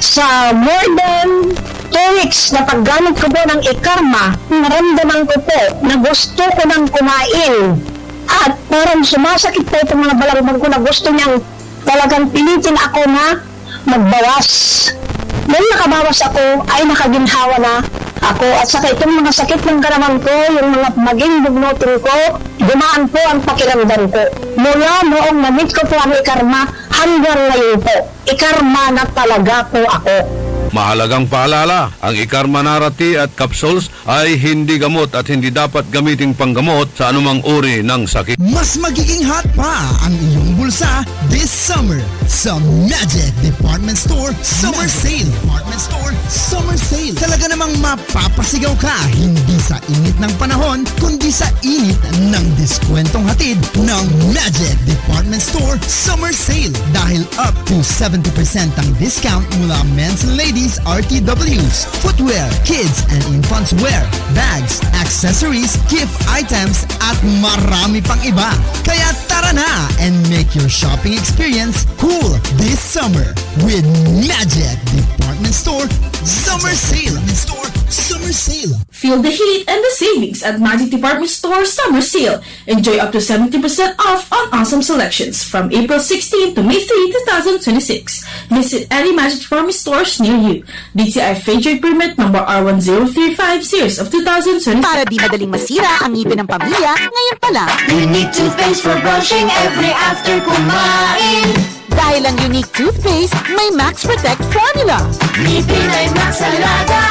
Sa more than 2 weeks na paggamit ko po ng ikarma, naramdaman ko po na gusto ko nang kumain. At parang sumasakit po itong mga balangibang ko na gusto niyang talagang pilitin ako na magbawas. Nung nakabawas ako, ay nakaginhawa na ako. At saka itong mga sakit ng karamang ko, yung mga maging bugnutin ko, gumaan po ang pakiramdam ko. Mula noong na-meet ko po ang ikarma, hanggang ngayon po, ikarma na talaga po ako. Mahalagang paalala, ang Ikarma Narati at capsules ay hindi gamot at hindi dapat gamiting panggamot sa anumang uri ng sakit. Mas magiging hot pa ang iyong bulsa this summer sa Magic Department Store Summer Sale. Department Store Summer Sale. Talaga namang mapapasigaw ka hindi sa init ng panahon kundi sa init ng diskwentong hatid ng Magic Department Store Summer Sale. Dahil up to 70% ang discount mula men's and ladies RTWs, footwear, kids and infants wear, bags, accessories, gift items at marami pang iba. Kaya tara na and make your shopping experience cool this summer with Magic Department Store Summer Sale. Summer Sale. Feel the heat and the savings at Magic Department Store Summer Sale. Enjoy up to 70% off on awesome selections from April 16 to May 3, 2026. Visit any Magic Department stores near you. DTI Trade Permit number R1035 series of 2025. Para di madaling masira ang ngipin ng pamilya, ngayon pa lang. Unique toothpaste for brushing every after kumain. Dahil ang unique toothpaste, may Max Protect formula. Ngipin ay Max Alaga,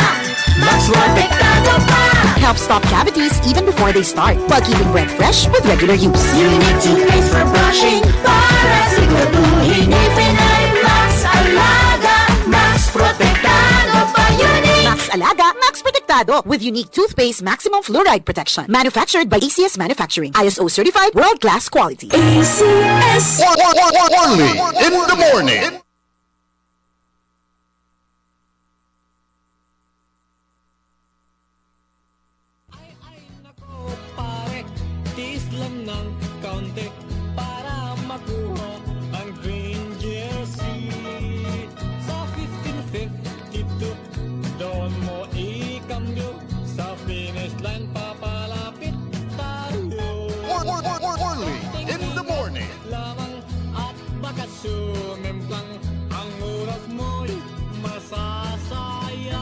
Max Protektado pa. Helps stop cavities even before they start, while keeping breath fresh with regular use. Unique toothpaste for brushing, para siguraduhin ngipin ay Max Alaga, Max Protektado pa. Unique Max Alaga, Max Protektado with unique toothpaste maximum fluoride protection. Manufactured by ACS Manufacturing. ISO certified world-class quality. ACS. Only in the morning. Tiis lang ng kaunti para makuha ang green jersey. Sa 1552, doon mo ikambyo. Sa finish line papalapit tayo. Only in the morning. Lamang at baka sumemplang ang oras mo'y masasayang.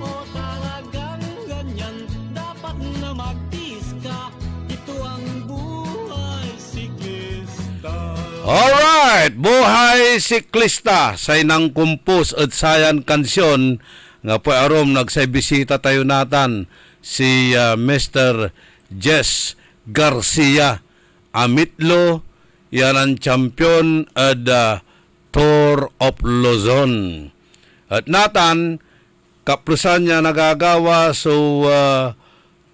O talagang ganyan, dapat na magtiis ka. Ito ang buhay siklista. Alright, buhay siklista sa inang kumpus at sayan kansyon nga po arom nagsaybisita tayo natan si Mr. Jess Garcia Amitlo, yan ang champion at Tour of Luzon. At natan kaplusan niya nagagawa so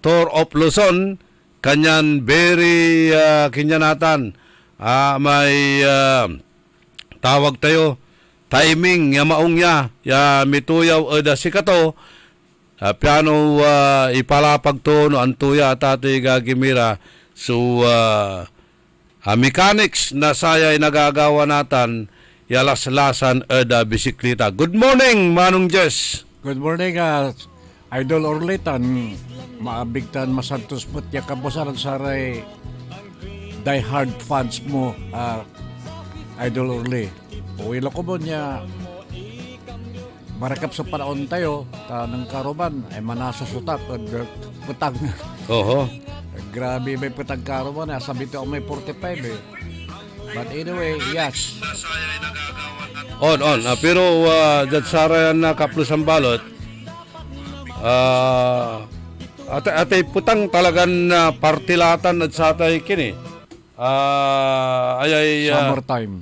Tour of Luzon kanyan very kinyanatan may tawag tayo timing ya maong ya mituyaw da sikato piano ipalapag to no antuya tatay gagimira so mechanics na sayay nagagawa natin yalaslasan da bisikleta. Good morning, Manong Jess. Good morning, Idol Orlitan. Maabigtan masantos mo't ya kabusaran saray die hard fans mo, Idol Orly. Uwila ko mo niya marakap sa panahon tayo ng karuman ay manasasutak putang. Oho. Grabe may putang karuman. Sabi ito may 45 eh. But anyway, yes. On. Pero dyan sarayan na kaplos ang balot. Atay putang talagang partilatan at satay kini. Summertime.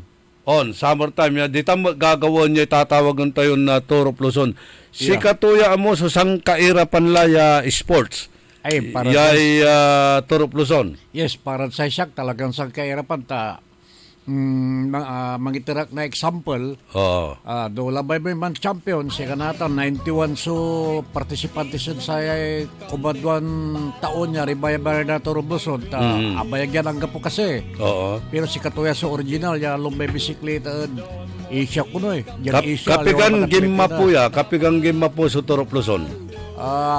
Summertime. Dito gagawin niya tatawagan tayo na Tour of Luzon. Si katuya mo sa sang kairapan laya sports. Ay, para Tour of Luzon. Yes, para sa siyak talagang sang kairapan ta mangitirak na example. Do labay may man champion siya kanata 91 so participantes sa kumadwan taon niya ribaya na Tour of Luzon ta abayagyan ang gapo kasi. Pero si katuya sa original ya lumbay bisikleta Asia kuno eh. Kapigang gimma po kapigang gimma po sa Tour of Luzon.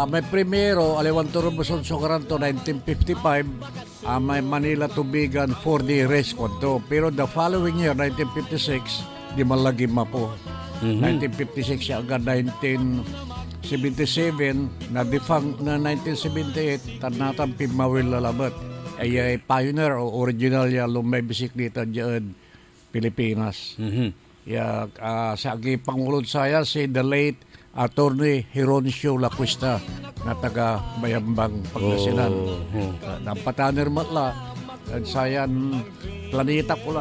May primero aliwan Tour of Luzon so karanto 1955. May Manila Tubigan 4-day race konto. Pero the following year, 1956, di malagi mapo. 1956 siya agad 1977 na defang na 1978 tanatang Pimawil lalabat. Ay pioneer o original ya lumay bisikleta diyan Pilipinas. Sa agi pangulod saya si the late Attorney Hironcio Lacuesta na taga Bayambang Pangasinan. Nampataner matla at sayan planeta ko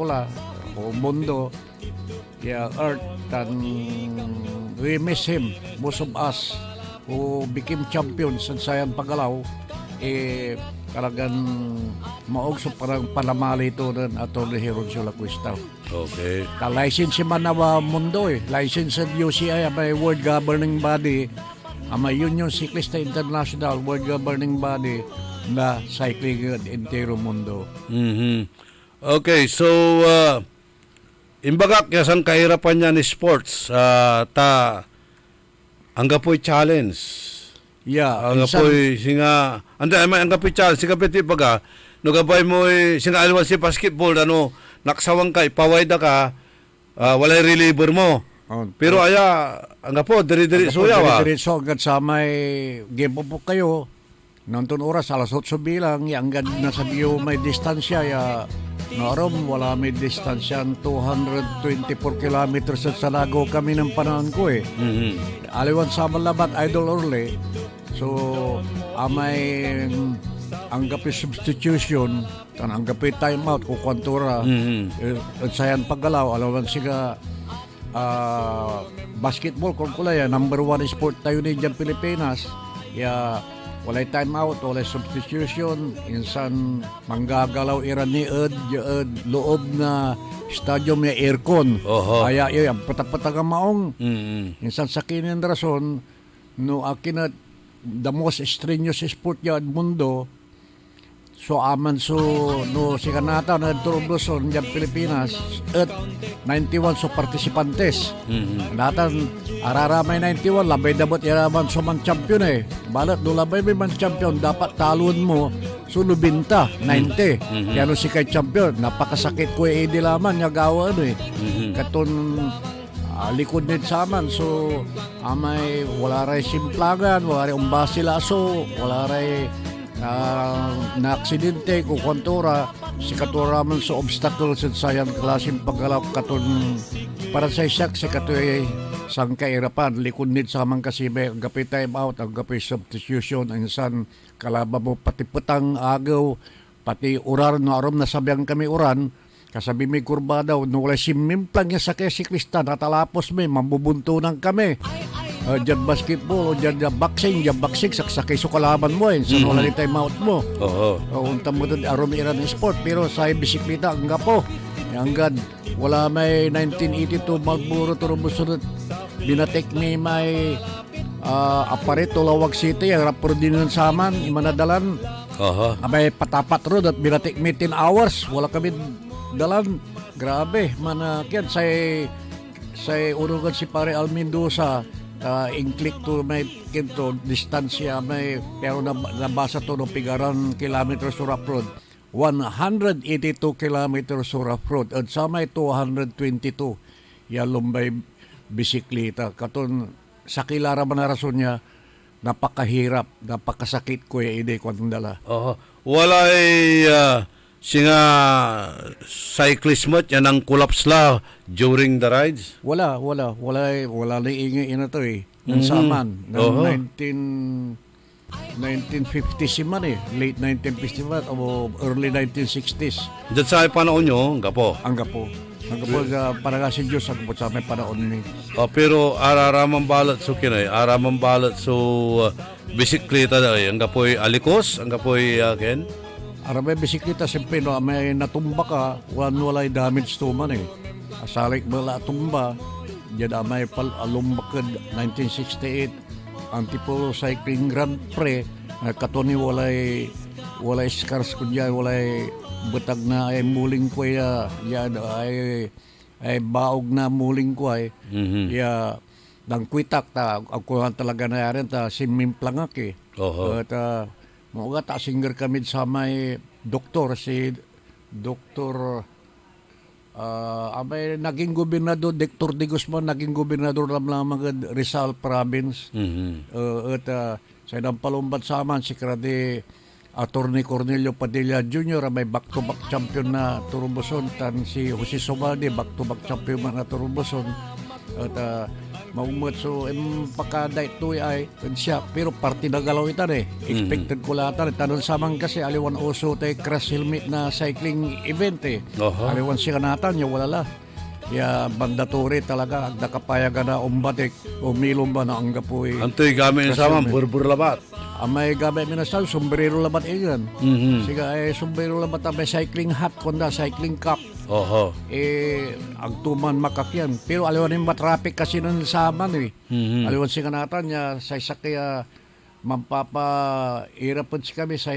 la o mundo earth and we miss him most of us who became champions sa sayan pagalaw talagang maog sa parang palamali ito ng Atty. Hironcio Lacuesta. Okay. License man na mundo license sa UCI may world governing body may Union Cyclista International world governing body na cycling entero mundo. Okay, so imbagak yasan kahirapan niya ni sports ang gapoy challenge. Ang gapoy singa ang gapoy challenge singa piti baga no gabay mo singa alwan si basketball naksawang ka ipawayda ka walay reliever mo. Pero ang gapo diri-diri suya so agad sa may game po kayo nantun oras alas 8 bilang hanggang nasa biyo may distansya narom wala may distansya 224 kilometers sa Salago kami ng panahon ko aliwan sa Malabat Idol Orly so may anggapi substitution anggapi timeout ko kwantura at sayan paggalaw alawan siga basketball kung kulay number 1 sport tayo ni dyan Pilipinas walay timeout walay substitution insan manggagalaw iran ni loob na stadium may aircon kaya patag-patag ang maong insan sa kinin rason no akin the most strenuous sport yan mundo so aman so no si kanata na Tour of Luzon diyan Pilipinas at 91 so participantes natan araramay 91 labay dabot iraman so man champion balat do labay may man champion dapat talon mo so lubinta 90 kaya no si kay champion napakasakit ko di laman niya gawa katon likod nit saman so amay wala ray simplagan wala ray umbasila so wala ray na aksidente ko kwantura si katura man sa obstacles at sayang klaseng paggalaw katon para sa isak si katoy sang kairapan likod nit sa mang kasibe ang gapi time out ang gapi substitution ang san kalaba mo pati petang agaw pati urar no arom na sabiang kami uran kasabi may kurba daw no wala simimplang niya sa kay siklista natalapos may mambubuntunan kami dyan basketball, o dyan boxing, saksakay so kalaban mo sa wala ni time out mo. Oo. Unta mo doon, arumiran ng sport, pero sa bisikleta, ang gapo. Hanggang wala may 1982 Marlboro Turbusunod, binatek ni may aparito Lawag City, ang rapor din ng saman, imanadalan. May patapat road at binatek me 10 hours, wala kami dalan. Grabe, manakyan, say urugan si pare Al Mendoza, inclick to may kinto distansya may pero nabasa to no pigaran kilometers sa rough road 182 kilometers sa rough road at sa may 222 ya lumbay bisikleta katon sa kilara man na rason niya napakahirap napakasakit ko ya ide ko dala. Wala singa cyclist mo yan ang collapse la during the rides? Wala na ingay ina to Nansaman ng 1950s si man late 1950s man o early 1960s. Diyan sa panahon nyo, Ang gapo para si Diyos ang sa may panahon ni. Pero araramang balat so kinay, araramang balat so bisikleta ang gapoy alikos, ang gapoy ken? Aramay bisikleta, siyempre, no, may natumba ka, walay damage to man Asalik bala tumba, dyan may alumbakad 1968, Antipolo Cycling Grand Prix, katoni walay scars ko dyan, walay butag na ay muling ko yan ay baog na muling ko ya nang kwitak ako talaga na yarin si Mimplangak at mga singer kami sa may doktor, si Doktor may naging gobernador, Dr. De Guzman, naging gobernador lang mga Rizal Province. At sa nampalumbat sa aman, si Krade Attorney Cornelio Padilla Jr., may back-to-back champion na Turumbuson, tan si Jose Sobaldi, back-to-back champion na Turumbuson. At maumot so pagka-date to ay siya pero party na galaw ito expected ko lahat tanong samang kasi aliwan oso tayo crash helmet na cycling event aliwan siya kanatan yung wala la mandatory talaga ang nakapayagan na umbatik umilom ba na ang gapoy antoy gamit sa man burbur labat may gamit minasal sombrero labat iyan siga sombrero labat may cycling hat konda cycling cap ang tuman makakyan pero aliwan yung matraffic kasi nun sa aman aliwan si kanatan niya sa isa kaya mampapa-irapan si kami sa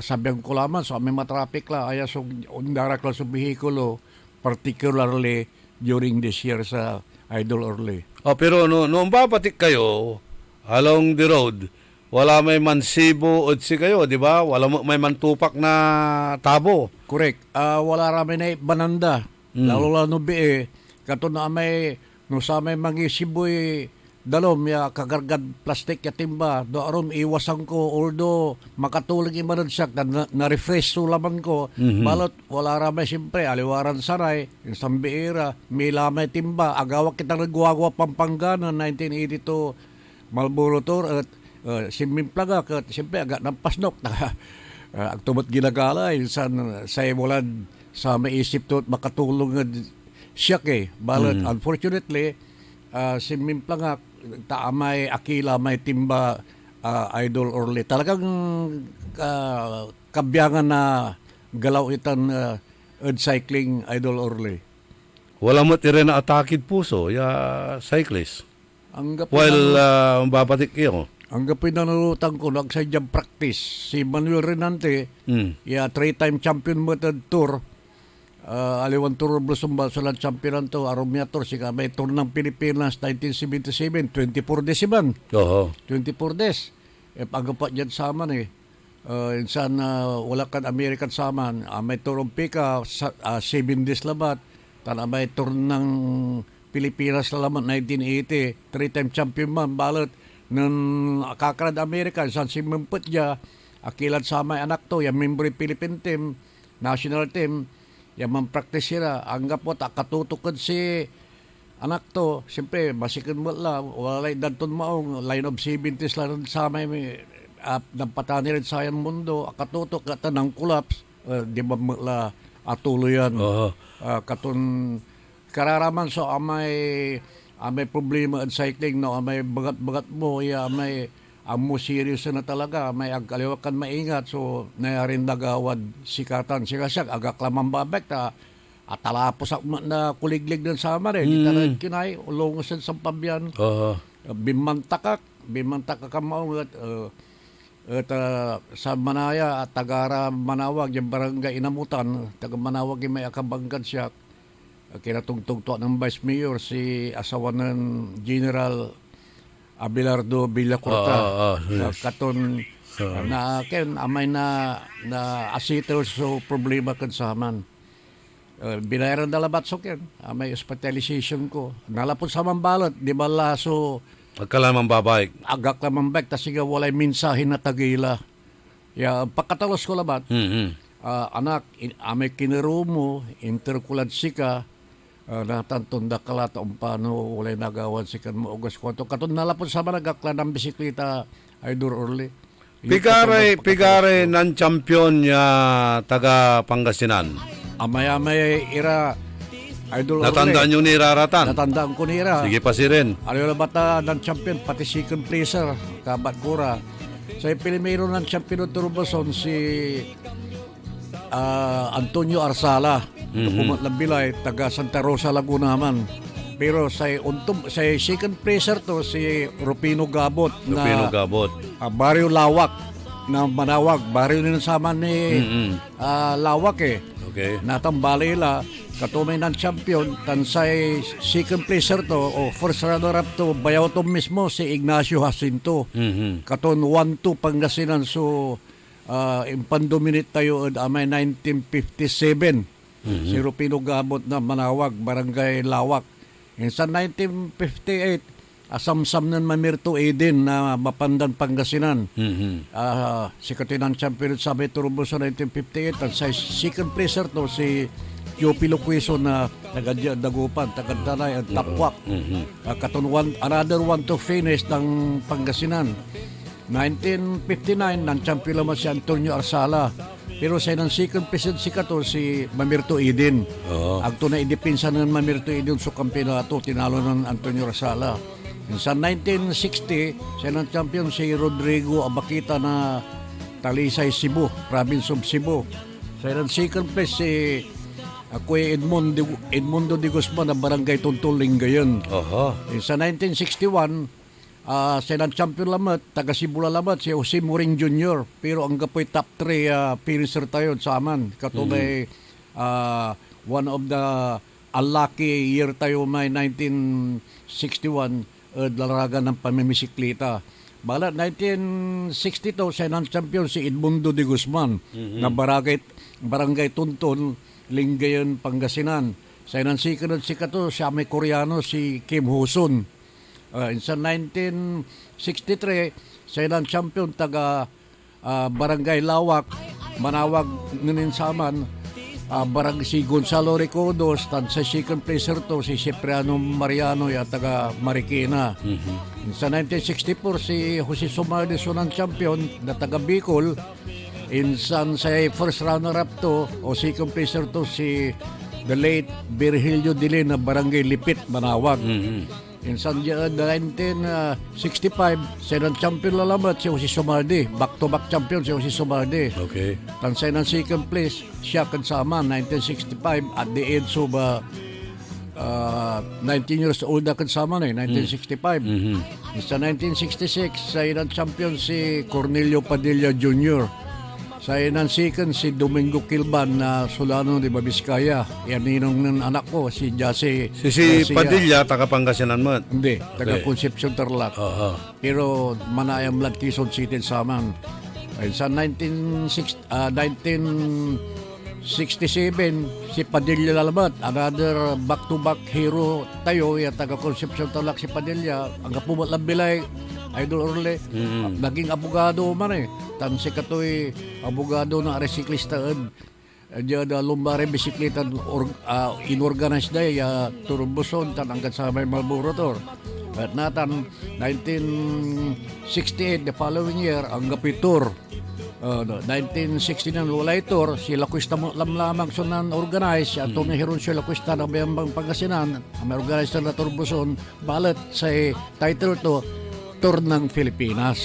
sabihan ko laman so may matraffic la aya so undarak la sa behikulo particularly during this year sa Idol Orly. Pero noong bapatik kayo along the road wala may mansibo o si kayo, di ba? Wala may mantupak na tabo. Correct. Wala rami na bananda. Lalo no kato na may no sa may mangisiboy dalom ya kagargad plastic ya timba do arom iwasan ko although makatulog imanod siya na-refresh so laman ko balot wala rami siyempre aliwaran saray isang biira may lamay timba agawak kita nagwagwa Pampangana 1982 Marlboro Tour at Simimplaga kat siyempre agad ng pasnok ang tumat ginagala sa walad sa maisip to at makatulong siya balot unfortunately Simimplaga may akila may timba Idol Orly talagang kabyangan na galaw itan cycling Idol Orly wala mo tira na atakid puso cyclist while babatik kayo ang gapoy na nalutan ko nagsadyang practice si Manuel Renante 3-time champion method tour aliwan tour Blusumbal sa champion to Aromia Tour si may tour ng Pilipinas 1977 24 days man 24 days pagkapat dyan sa aman insan wala kan American sa aman may tour ng Pika 7 days labat tana may tour ng Pilipinas na laman 1980 3-time champion man balot ng kakarad American san si Mempet dya akilan sa may anak to yung member Philippine team national team yung man-practice sila, anggap mo, katutukod si anak to, siyempre, masikin mo lang, walay danton maong, line of 70s lang sa may napatani rin sa yung mundo, katutok ka ng collapse, di ba la atuloy yan. Katon, kararaman so, may may problema at cycling, no, may bagat-bagat mo, may amo serious na talaga, may agkaliwakan maingat, so nayarin nagawad sikatan. Siya agak lamang babek, at talapos na kuliglig ng sama rin. Di talagang kinay, ulungosan sa pabyan. Bimantakak ka maungat. At sa Manaya at Tagara Manawag, yung barangay Inamutan, taga Manawag yung may akabanggan siya. Kinatungtugto ng Vice Mayor, si asawa ng General Abelardo Villacorta. Yes. Katon na amay na asito so problema kan sa aman. Binayaran na labat so ken, may hospitalization ko. Nalapot sa mambalot, di ba laso Agkalamang babaik. agak lamang bek, tas siga walay mensahe na tagila. Ya, pagkatalos ko labat, anak, amay kinero mo, interkulad sika, natanton da kalata paano walay nagawan sikan mo ugas ko. Katon nalapot sa managakla ng bisikleta ay dur orli. Pigare ng champion ya taga Pangasinan. Amay ira idol Natandaan yung niraratan. Natandaan ko nira. Sige pa si Ren. Ano yung bata ng champion, pati second placer, kabat kura. Sa Pilimero ng champion ng Turboson, si Antonio Arsala. Pumat lang bilay, taga Santa Rosa, Laguna man. Pero sa second placer to, si Rupino Gabot. Gabot. Barrio Lawak na Manawag. Barrio ninasama ni Lawak eh. Okay. Natambali la katumay ng champion tansay second placer to o first runner-up to bayaw to mismo si Ignacio Jacinto. Katon 1-2 Pangasinan so impandominate tayo at amay 1957. Si Rupino Gabot na Manawag, Barangay Lawak. And sa 1958 asamsam ng Mamirto Eden na Mapandan Pangasinan. Si Katinan champion sa Turbo sa 1958 at sa second placer to si Yopi Loquiso na taga Dagupan, taga Danay at Tapwak. Another one to finish ng Pangasinan. 1959 ng champion naman si Antonio Arsala. Pero sa ng second placer si Kato si Mamirto Eden. Agto na idipinsa ng Mamirto Eden sa kampionato, tinalo ng Antonio Arsala. Sa 1960, siya ng champion si Rodrigo Abakita na Talisay, Cebu, province of Cebu. Siya ng second place si Kuya Edmundo de Guzman na Barangay Tuntuling gayon. Sa 1961, siya ng champion lamat, taga Cebu lamat, si Jose Moring Jr. Pero ang kapoy top 3 finisher tayo sa aman. Katumay one of the unlucky year tayo may 1961 laragan ng pamimisikleta. Bala 1962 siya ng champion si Edmundo de Guzman na Barangay Tunton, Lingayon, Pangasinan. Siya ng second sikato siya may Koreano si Kim Hoson. Sa 1963 siya ng champion taga Barangay Lawak, Manawag Ninsaman. Barang si Gonzalo Recodos, tan sa second placer to si Cipriano Mariano ya taga Marikina. Sa 1964 si Jose Sumarde sunang champion na taga Bicol. Insan sa first runner-up to o second placer to si the late Virgilio Dile na Barangay Lipit, Manawag. Insan 1965 siya ng champion lalamat si Jose Sumarde, back-to-back champion si Jose Sumarde. Okay. Tansay ng second place siya kansama 1965 at the age of 19 years old na kansama na 1965. Sa 1966 siya ng champion si Cornelio Padilla Jr. Sa ng second si Domingo Kilban na Solano de Babiskaya. Yan ninong ng anak ko si Jase. Si Padilla taga Pangasinan mo? Hindi, taga Concepcion Tarlac. Pero manayang Blood Quezon City saman. Sa 1967 si Padilla lalamat. Another back-to-back hero tayo. Yan taga Concepcion Tarlac si Padilla. Ang kapumat lang bilay Idol Orle, naging abogado man eh. Tan si katoy abogado na resiklista diya da lumbare bisikleta inorganize day Turboson tan angkat sa may Malboro. At natan 1968 the following year ang gapitor 1969 walay tour, si Lacuista lamang sunan organize, at tumihiron si Lacuista na bayambang Pangasinan, may organize na Turbuson, balat sa title to, Tour ng Pilipinas.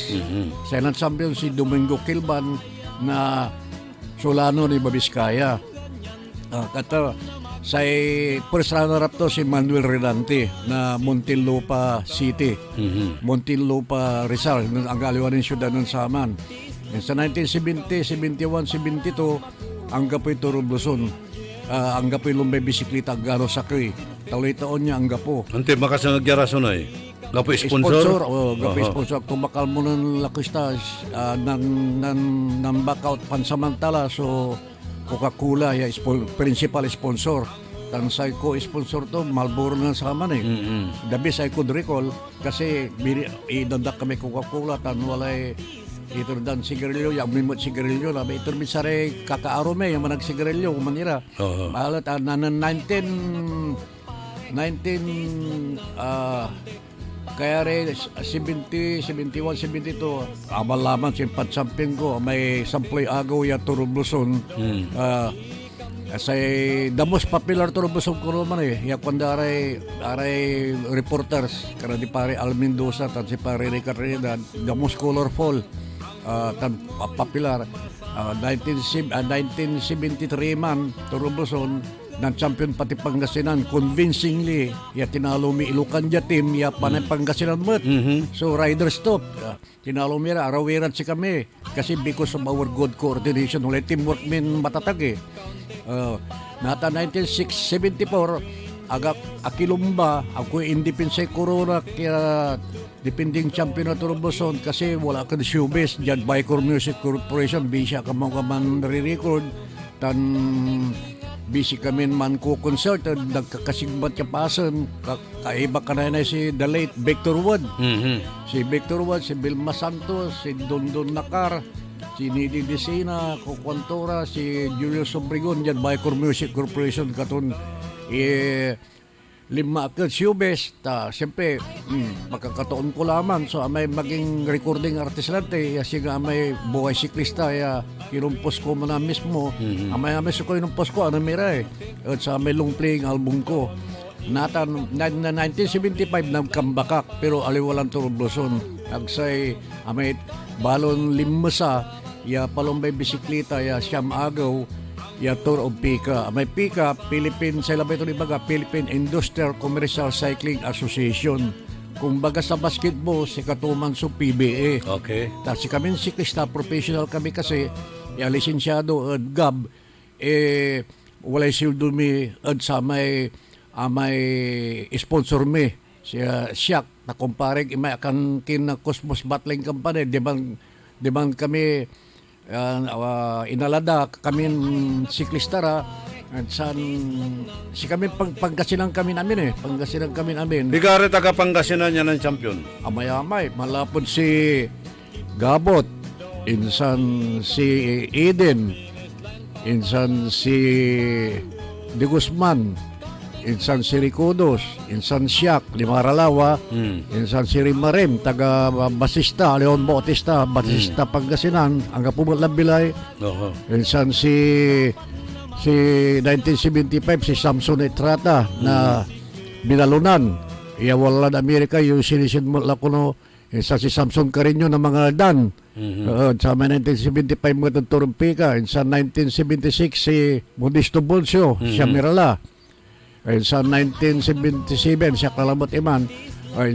Sa champion si Domingo Kilban na Solano ni Babiskaya. Kato, sa first runner-up to si Manuel Redante na Muntinlupa City. Muntinlupa Rizal, ang galiwan ng syudad ng Saman. Sa 1970, 71, 72, ang gapoy Turubluson. Ang gapoy lumbay bisikleta, gano sakri. Taloy taon niya ang gapo. Ante, makas na nagyarason ay. Gapoy sponsor? Gapoy sponsor. Tumakal mo ng Lacuista ng backout pansamantala. So, Coca-Cola, principal sponsor. Tansay ko sponsor to, Marlboro na sa kaman eh. The best I could recall, kasi idandak kami Coca-Cola, tan walay ito dan sigarilyo, yung mimot sigarilyo, labi ito misare kakaarome, yung manag sigarilyo, kumanira. Balat, 19, kaya rin, 70, 71, 72, abal-laman, simpad-samping ko, may samploy agaw ya Turubluson. Say the most popular Turubluson ko naman ya kwanda aray reporters, kada di pare Al Mendoza, tan si pare Ricardo Trinidad, the most colorful, tan popular, 1973 man, Turubluson, ng champion pati Pangasinan convincingly ya tinalo mi Ilocan ja team ya panay Pangasinan mat. So rider stop tinalo mi arawiran si kami kasi because of our good coordination wala teamwork min matatag nata 1974 agak akilumba ako independent Corona kaya depending champion na Turubluson kasi wala ka showbiz dyan Bicor Music Corporation bisya ka mga man re-record tan busy kami man ko concert nagkakasigbat ka pasan kaiba ka na si the late Victor Wood. Si Victor Wood, si Vilma Santos, si Dondon Nakar, si Nidi Desina, Kokwantora, si Julius Obregon dyan Bicor Music Corporation katon lima ka showbiz siyempre makakataon ko lamang so may maging recording artist natin siya may buhay siklista kinumpos ko mo na mismo amay so ko inumpos ko mira at sa may long playing album ko na 1975 nagkambakak pero aliwalang Turubluson agsay amay balon limasa palombay bisikleta siyam agaw Tour of Pika. May Pika, Philippine, sa labay ito baga, Philippine Industrial Commercial Cycling Association. Kung baga sa basketball, si katuman sa PBA. Okay. Tapos kami siklista, professional kami kasi, lisensyado at GAB, walay sildo mi at sa may sponsor mi. Siya, na kumparig, may akan kin Cosmos Battling Company, di bang kami inalada kami siklistara at si kami Pangasinan kami namin Pangasinan kami namin. Di ka rin taga Pangasinan niya ng champion? Amay-amay, malapod si Gabot, insan si Eden, insan si De Guzman, insan si Ricodos, insan Siak, Limaralawa, insan si Rimarem, taga Basista, Leon Bautista, Basista Pangasinan, ang kapumot lang bilay. Insan si 1975, si Samson Etrata na binalunan. Wala na Amerika, yung sinisin mo lang ko insan si Samson Carino na mga dan. Sa 1975 mga Turumpika, insan 1976 si Modesto Bolsio, siya Mirala. Sa 1977 siya Kalabot Iman.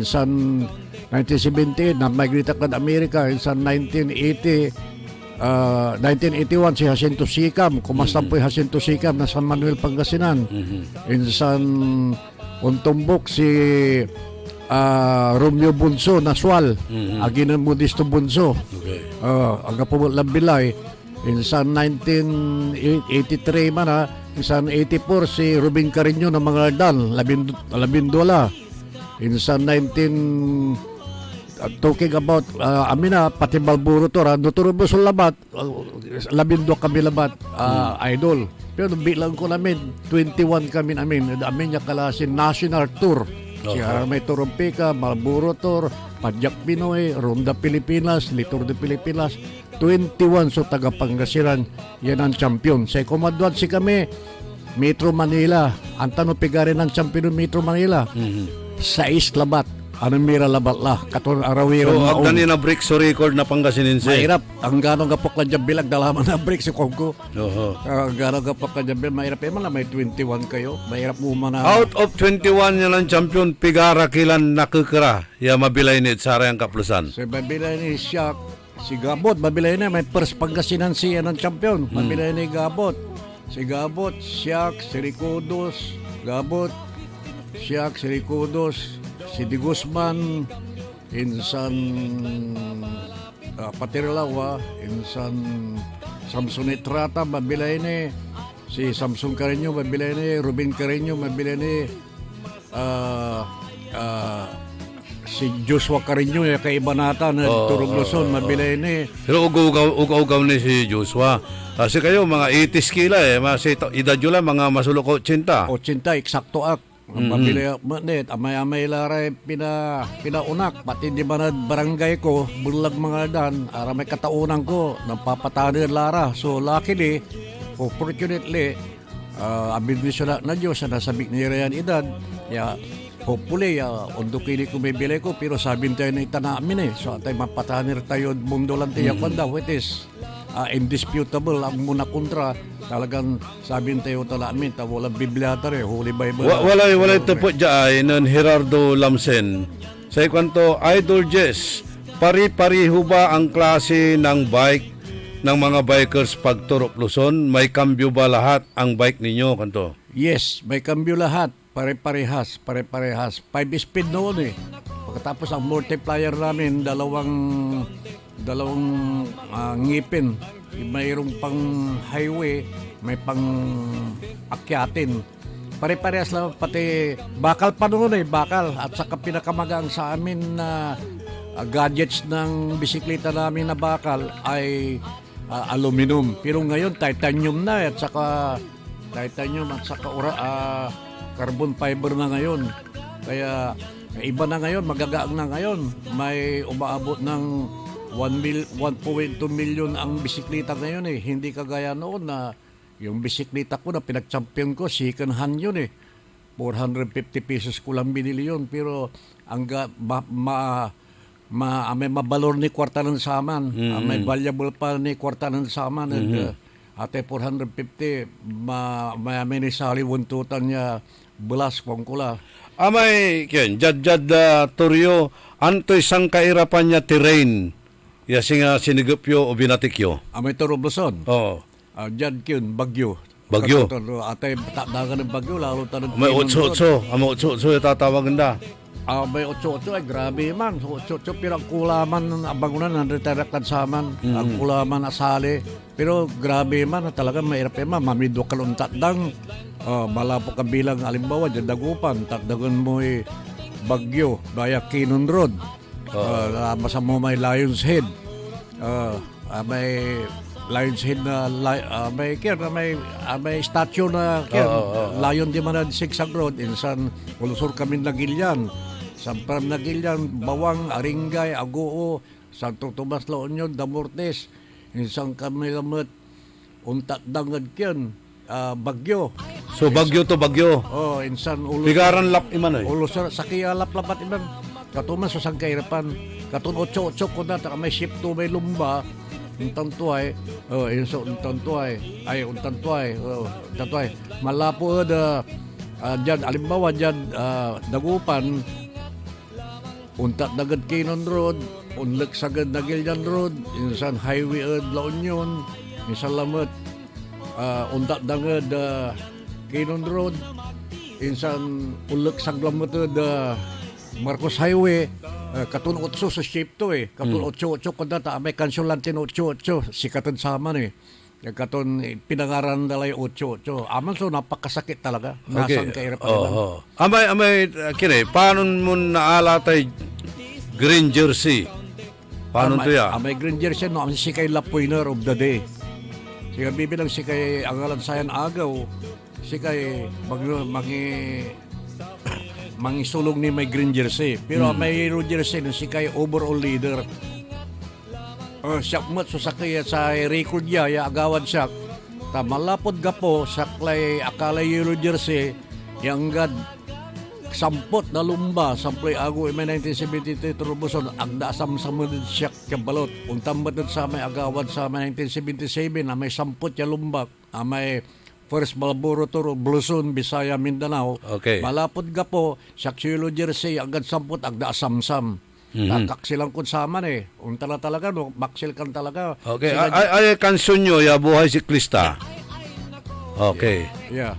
Sa 1970 na migrate ka Amerika. Sa 1981 si Jacinto Sicam. Kumastampo yung Jacinto Sicam na San Manuel Pangasinan. Sa Untumbok si Romeo Bunso Naswal. Aginan Modesto Bunso. Ang kapumot lang bilay. Sa 1983 man sa 84 si Rubin Carino ng mga dan, labindola. Sa 19 talking about amina pati Balburo to Turubluson labat, labindo kami labat idol. Pero bilang ko namin 21 kami namin niya kalasin national tour Si Aramay Torompica, Marlboro Tour, Padyak Pinoy, Ronda Pilipinas, Litur de Pilipinas, 21 so taga Pangasinan, yan ang champion. Sa Command si kami, Metro Manila, ang tanong pigarin ng champion ng Metro Manila. 6 labat, anong mira labat lah, katon arawiran So, ang na break sa record na Pangasinense. mahirap, ang gano'ng kapok na dyan bilag, dalaman na break si Kongko. Oho. Ang gano'ng kapok na dyan bilag, mahirap man lang, may 21 kayo, mahirap mo man na. Out of 21 yan ang champion, pigara kilan nakukira. Ya mabilay ni Sarayang Kaplusan. So, mabilay ni Siak, si Gabot, mabilay na, may first Pangasinan siya ng champion. Mabilay ni Gabot. Si Gabot, Siak, si Ricodos, Gabot, Siak, si Ricodos, si Di Guzman, insan Patirlawa, insan Samson Etrata, mabilay ni, si Samson Carreño, mabilay ni, Ruben Carreño, mabilay ni, si Joshua Carreño, yung kaibanata na Turog Luzon, mabilay ni. Pero ugaw ni si Joshua. Kasi kayo, mga 80s kila Mas edad yun lang, mga masulok 80. 80, eksakto ak. Mabilay manit, amay-amay laray pinaunak, pati di ba na barangay ko, bulag mga dan, aramay kataunan ko, napapatanin lara. So luckily, fortunately, abidisyon na Diyos, na nasabik niya yan edad, hopefully, undo kini ko may bilay ko, pero sabihin tayo na itanamin So tayo mapatanir tayo, mundo lang tayo kanda, which is indisputable, ang muna kontra, talagang sabihin tayo talamin, walang Biblia tari, Holy Bible. Walay tupot dyan ng Gerardo Lamsen. Sa kwanto, Idol Jess, pari-pariho ba ang klase ng bike ng mga bikers pag Turok Luzon? May kambyo ba lahat ang bike ninyo, kanto? Yes, may kambyo lahat. Pare-parehas. 5-speed noon Pagkatapos ang multiplier namin, dalawang ngipin. Mayroong pang highway, may pang akyatin. Pare-parehas lang, pati bakal pa noon bakal. At saka pinakamagang sa amin na gadgets ng bisikleta namin na bakal ay aluminum. Pero ngayon, titanium na at saka carbon fiber na ngayon. Kaya iba na ngayon, magagaang na ngayon. May umaabot ng 1.2 million ang bisikleta ngayon Hindi kagaya noon na yung bisikleta ko na pinag-champion ko, second hand yun 450 pesos ko lang binili yun. Pero may mabalor ni kwarta ng saman. May valuable pa ni kwarta ng saman. Ate 450, may nisali wuntutan niya belas kong kula. Amay, Jad Toryo, antoy sang kairapan niya terrain. Singa sinigupyo o binatikyo. Amay Turog Luzon. Oo. Jad Bagyo. Bagyo. Atay dagan ng Bagyo, lalo tanong. May 8-8. Ang 8-8 tatawag na. May 8-8 ay grabe man. 8-8 pirang kulaman ng abangunan ng retirekan saman. Ang kulaman asali. Pero grabe man, talaga mahirap mamido kaluntat dang. Malapo ka bilang alimbawa, dyan dagupan. Takdagan mo Bagyo, Baya Kinon Road. Basta mo may Lion's Head. May Lion's Head na may statue na Lion di man Sigsag Road. Insan ulusor kami Nagilian. Sampram Nagilian, Bawang, Aringay, Agoo, Santo Tomas La Union, Damortes. Insan kami lamot untat dangad kyan. Bagyo. So Bagyo to Bagyo. Insan Pigaran lap iman Ulusor sakya lap-lapat iman. Katuman sa sangkairapan. Katun 8-8 ko na may ship to may lumba. Untantuay. Untantuay. Malapo dyan alimbawa dyan dagupan. Untat dagad Kinon Road. Unlak sagad Nagilian Road. Insan highway La Union. Insan lamot untat dagad Kinon Road. Insan ulak saglamot Marcos Highway, katun 8 sa shape to katun 8-8 ko data, may kansulantin 8-8, sikatan saman katun pinangaran dalay 8-8. Aman so napakasakit talaga. Nasang kairapan. Amay, kine, paano mo naalatay green jersey? Paano to ya? Amay green jersey, no, si kay lap winner of the day. Siya bibilang si kay mangisulong ni may green jersey. Pero may yellow jersey na si kay overall leader. Siya mat so sakay sa record niya, ya agawad siya. Ta malapod gapo saklay akala yellow jersey yang gad sampot na lumba sampay ago may 1973 turbuson agda samsamad siya kabalot untamad sa may agawad sa may 1977 na may sampot ya lumbak may First Marlboro Toro Bluson Bisaya Mindanao malapod gapo siya yellow jersey agad sampot agda samsam. Kaksilang kun sama unta na talaga no baksil kan talaga. Okay, ay kanson nyo ya buhay siklista. Okay. Yeah.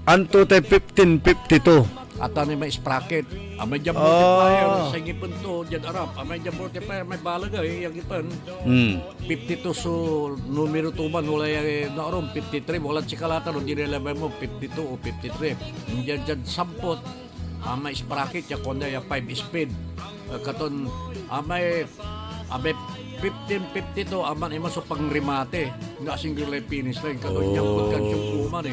Anto tay 1552. At ni may sprocket. May jam multiplier sa ngipon to dyan arap. May jam multiplier may balagay yung ngipon. 52 so numero 2 man wala yung naoron 53 wala sikalata no dinilabay mo 52 o 53. Dyan sampot may sprocket ya konda ya 5 speed. Katon may 15-52 aman ima so pangrimate nga single line finish line katon yang pagkan yung kuman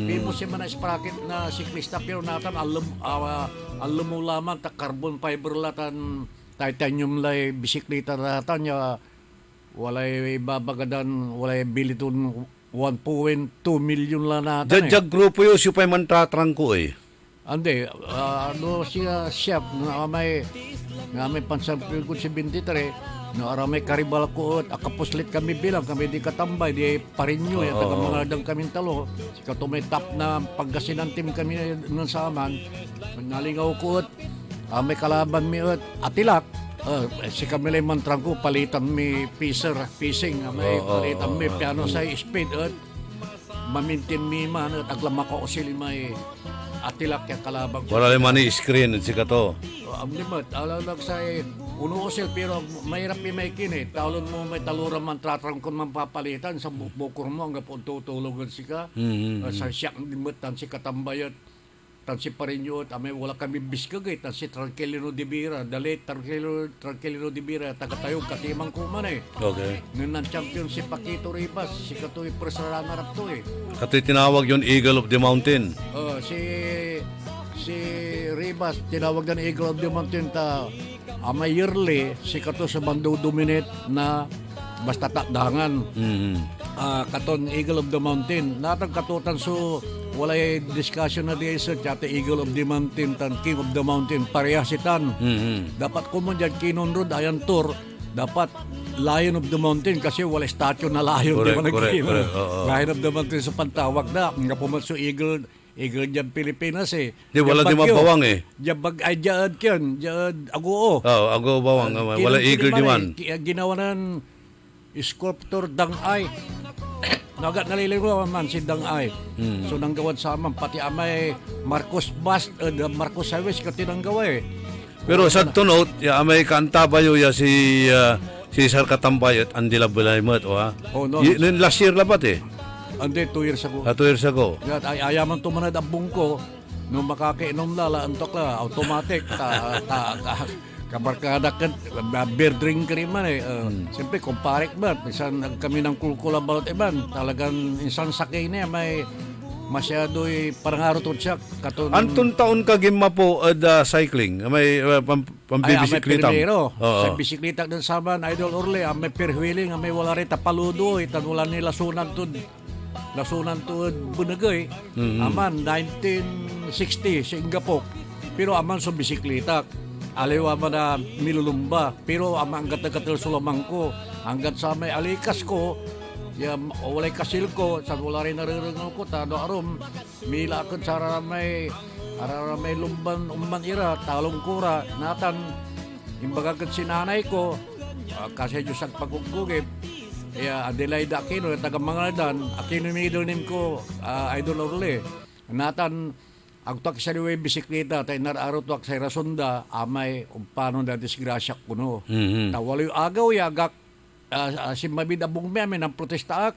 Pimo si man sprocket na siklista pero natan alam mo lamang ta carbon fiber latan titanium lay bisikleta natan ya walay babagadan walay biliton 1.2 million la natan Jag grupo yo supay man tatrangko Ande, siya chef na may pansampil ko si 23 na aramay karibal ko at akapuslit kami bilang kami di katambay di parinyo taga mga dang kaming talo si kato may top na pagkasinan team kami nun sa aman nalingaw ko at may kalaban mi at atilak si kami lang mantrang ko palitan mi pising may palitan mi piano sa speed at mamintin mi man at aglama ko sila may atilak yung kalabang wala naman ni screen at sika to ang limot alam lang sa uno osil pero mahirap may talon mo may taluran man tratrang kon man papalitan sa bukor mo hanggang po tutulogan sika sa siyak limot tan si katambayat tan si Parinyo may wala kami biskagay tan si Tranquilino de Bira dali Tranquilino de Bira tagatayog katimang kuman okay nun champion si Paquito Ribas si katoy presara narap to katoy tinawag yon Eagle of the Mountain si Ribas tinawag na Eagle of the Mountain may yearly si kato sa bando dominate na basta takdangan katon Eagle of the Mountain natang katutan so walay discussion na diya sa chate Eagle of the Mountain tan King of the Mountain pareha si tan dapat kumon dyan Kinon Road ayan tour dapat Lion of the Mountain kasi wala statue na lion correct. Lion of the Mountain sa pantawag na nga pumatso Eagle dyan Pilipinas di wala di mabawang Jabag ay dyan dyan aguo aguo bawang wala Eagle di man ginawa ng sculptor Dangay nagat naliligaw man si Dangay so nanggawad sa aman pati amay Marcos Bast Marcos Highways katinang gawa pero sa tunot amay kantabayo ya si Sir Katambayot Andila Bulaymat last year labat Ande 2 years ago 2 years ago ayaman tumanad ang bungko nung makakainom lala antok la automatic kabarkada kan beer drink rin man siyempre kumparik ba minsan kami ng kulkula balot iban talagang insan sakay niya may masyado parang araw to siya antong taon ka gima po cycling may pambibisiklita may primero sa bisikleta din saman Idol Orle may perwheeling may wala rin tapaludo tan wala ni lasunan to bunagay aman 1960 Singapore pero aman sa bisikleta aliwa man na milulumba pero ang hanggat sulamang ko hanggat sa may alikas ko walay kasil ko sa wala rin nariringal ko tado arom mila akon sa may lumban umman ira talong kura natan imbagagat sinanay ko kasi Diyos ang pagugugib Adelaide Aquino taga Mangaldan Aquino midonim ko Idol Orle natan agtak sa liway bisikleta tayo nararo to sa Rasunda amay paano na disgrasya kuno tawalo yung agaw yagak si mabid abong may ng protesta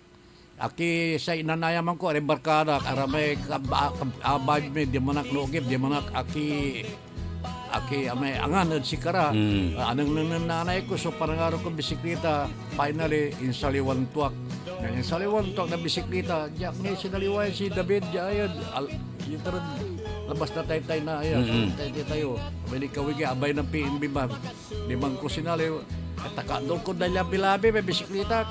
aki sa inanayaman ko aring barkada aramay abad may di manak logib di manak aki amay angan si kara anang nananay ko so parang ko bisikleta finally in Saliwan Tuak na bisikleta jak may sinaliway si David Jayad labas na tayo na ayan. Tayo. May kawigi, abay ng PNB bang. Limang kusinali. At takadol ko na labi-labi, may bisikleta.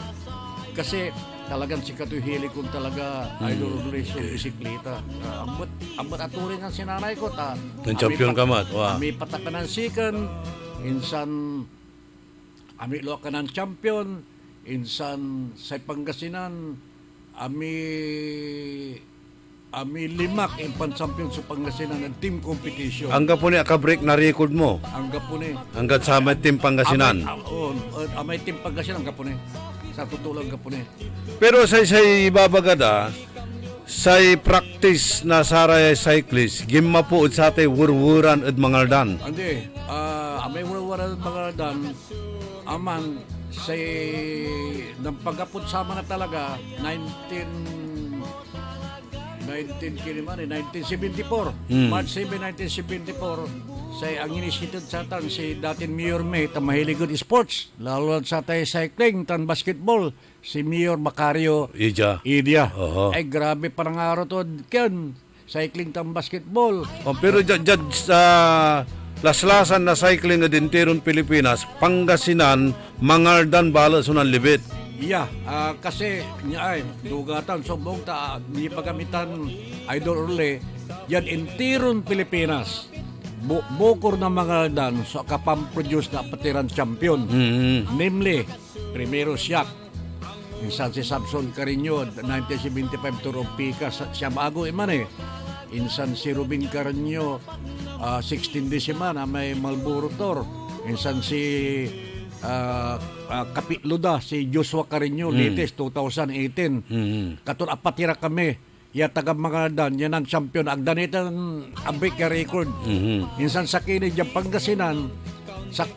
Kasi talagang sikat yung hili kong talaga idol race yung bisikleta. Ambot aturing ang sinanay ko. Ng champion ka mat. Wow. Ami pataka ng second. Insan, ami lo ka ng champion. Insan sa Pangasinan, ami limak yung pan-champion sa Pangasinan ng team competition. Hanggang po niya ka-break na record mo. Hanggang po ni. Hanggang sa may team Pangasinan. Amay team Pangasinan hanggang po ni. Sa tutulong hanggang po ni. Pero sa ibabagada, sa practice na saray cyclist, gimma po sa tay wurwuran at mangaldan. Hindi, amay wurwuran at mangaldan, aman, sa nang pagkapod sama na talaga, 1974, March 7, 1974, sa ang initiated sa tan si dating Mayor May, mahilig good sports, lalo sa tayo cycling, tan basketball, si Mayor Macario Idia. Ay grabe parang araw to, ken cycling tan basketball. Pero dyan sa laslasan na cycling na dinteron Pilipinas, Pangasinan, Mangaldan, Balas, Sunan, Libit. Yeah, kasi niya ay dugatan subong ta di pagamitan idol Orle yan intiron Pilipinas. Bukor na mga dan so kapam-produce na patiran champion. Namely, primero siya insan si Samson Carreño 1975 to Pika siya bago iman insan si Rubin Carreño 16 December may Marlboro Tour insan si Kapitluda si Joshua Carreño latest 2018 katon apatira kami ya taga mga dan yan ang champion agdanitan abik ka record insan sa kini dyan Pangasinan sa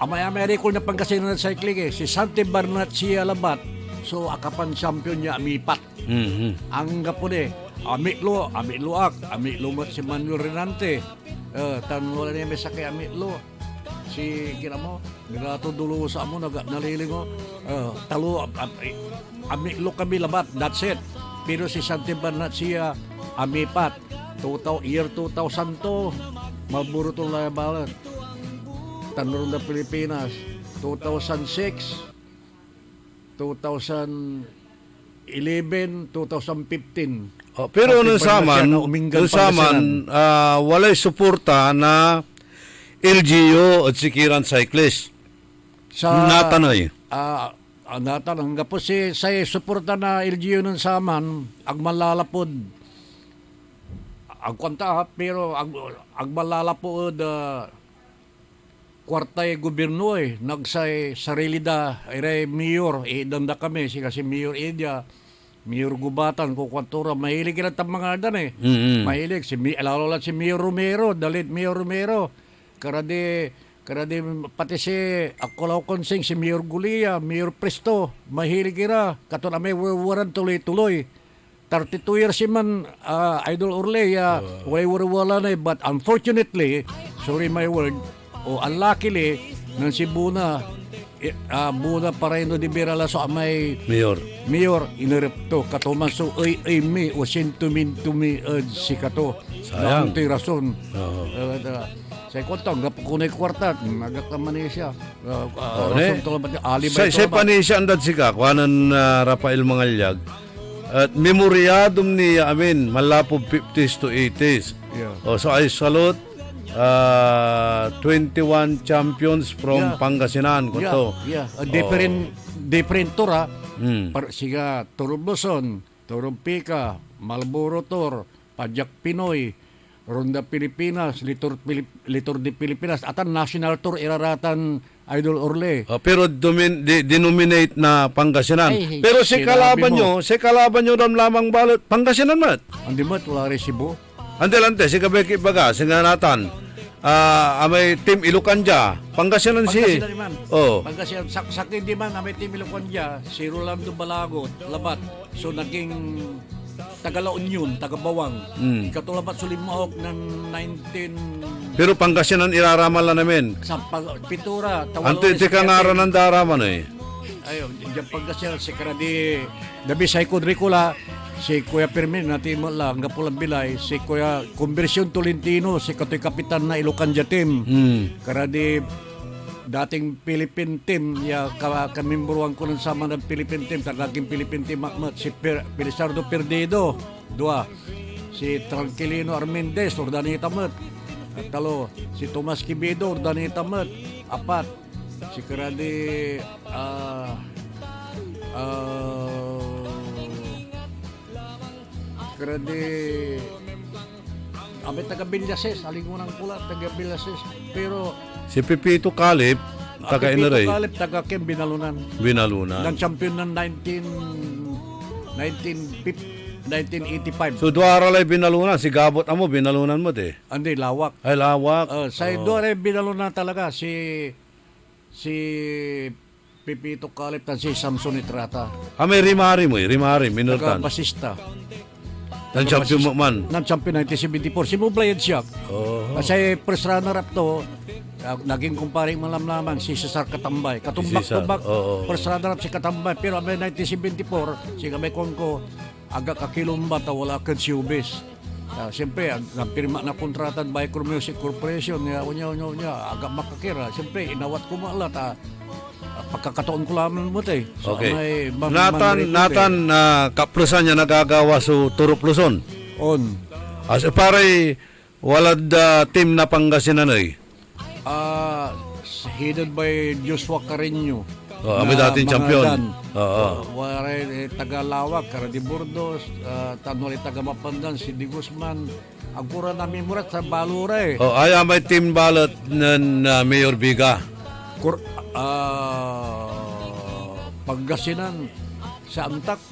amay record na Pangasinan na cycling si Santi Barnaccia Labat so akapan champion niya amipat ang gapon Amitlo mat si Manuel Renante tan wala niya may sakay Amitlo si kina mo nagato dulo sa amo nalilingo talo Amitlo kami labat that's it pero si Santi Barnaccia amipat year 2002 Marlboro tong labalan tanong na Pilipinas 2006 2011 2015 pero nung saman walay suporta na LGU at sikiran cyclist sa natanay natanang nga po si suporta na LGU nun saman ag malalapod ag kwanta pero ag malalapod kwartay gobyerno nagsay sarili da ere mayor danda kami si kasi mayor Edia Mayor Gubatan ko kwantura mahilig na ta mga dan mahilig si lalo lang si Mayor Romero dalit Mayor Romero karade pati si Akolaw Konsing si Mayor Gulia Mayor Presto mahilig ira katon may waran tuloy 32 years si man idol Orle wala na but unfortunately sorry my word unluckily nang si Buna Pareno de Birala so may Mayor inirepto katuman so ay me o sintumin si kato sayang ti rason sa kontong gapukunay kwarta nagataman niya sa panisya andad sika kuhanan Rafael Mangalyag at memoryadum niya malapo 50s to 80s so I salute 21 champions from Pangasinan kunto. Different tour siga Turubloson, Turumpika, Marlboro Tour, Pajak Pinoy, Ronda Pilipinas, Litor de Pilipinas, at ang National Tour iraratan Idol Orle. Pero denominate na Pangasinan. Pero si kalaban nyo lamang balot Pangasinan mat. Andi mat wala resibo. Ante si Kabeki Baga, si Nganatan. May team Ilocanja, Pangasinan si. Pangasinan sakin di man may team Ilocanja, si Rolando Balagot, labat. So naging taga La Union, taga Bawang. Katulabat Sulimahok ng 19 Pero Pangasinan iraraman lang namin. Sa Pitura, Ante ti kangaran ng daraman Ayo, diyan Pangasinan si Karadi Dabi Saiko Dricula si Kuya Permin, natin mo lang, Gapulang Bilay, si Kuya Conversión Tolentino, si Katoy Kapitan na Ilocanja team. Kara di dating Philippine team, kamimburuan ko ng sama ng Philippine team, tagaking Philippine team, si Pilisardo Perdido, 2. Si Tranquilino Armendez, Urdanita Mat. At talo, si Tomas Kibido, Urdanita Mat. 4. Si Karadi taga Villases, alingunang pula, taga Villases. Pero Si Pipito Calip, taga Inaray. Pipito Calip, taga Kem, Binalunan. Nang champion ng 1985. So duara lay binalunan, si Gabot amo binalunan mo de. Andi, lawak. Ay lawak. Sa duara binalunan talaga si Pipito Calip at si Samson Itrata. May Rimari mo, Rimari, minurtan. Taga basista. Nang champion mo man. Nang champion 1974. Si Mublayad siya. Kasi first runner-up to, naging kumparing malamlaman si Cesar Katambay. Katumbak-tumbak, first runner-up si Katambay. Pero may 1974, si Kamay Kongko, aga kakilumbat, wala kan si Ubis. Siyempre, nagpirma na kontratan by Music Corporation, aga makakira. Siyempre, inawat ko malat, pagkakataon ko lamang mo tayo. So, okay. Natan, kaplusan niya nagagawa sa Turok Luzon. As pare, walad team na Pangasinan ay? Headed by Joshua Carreño. Kami dating champion. Waray Tagalawag, Caradi Burdos, Tanwali Tagamapandan, si Di Guzman. Agura namin murat sa Balura eh. Ay, may team ballot ng Mayor Biga. Pagkasinan sa Antak,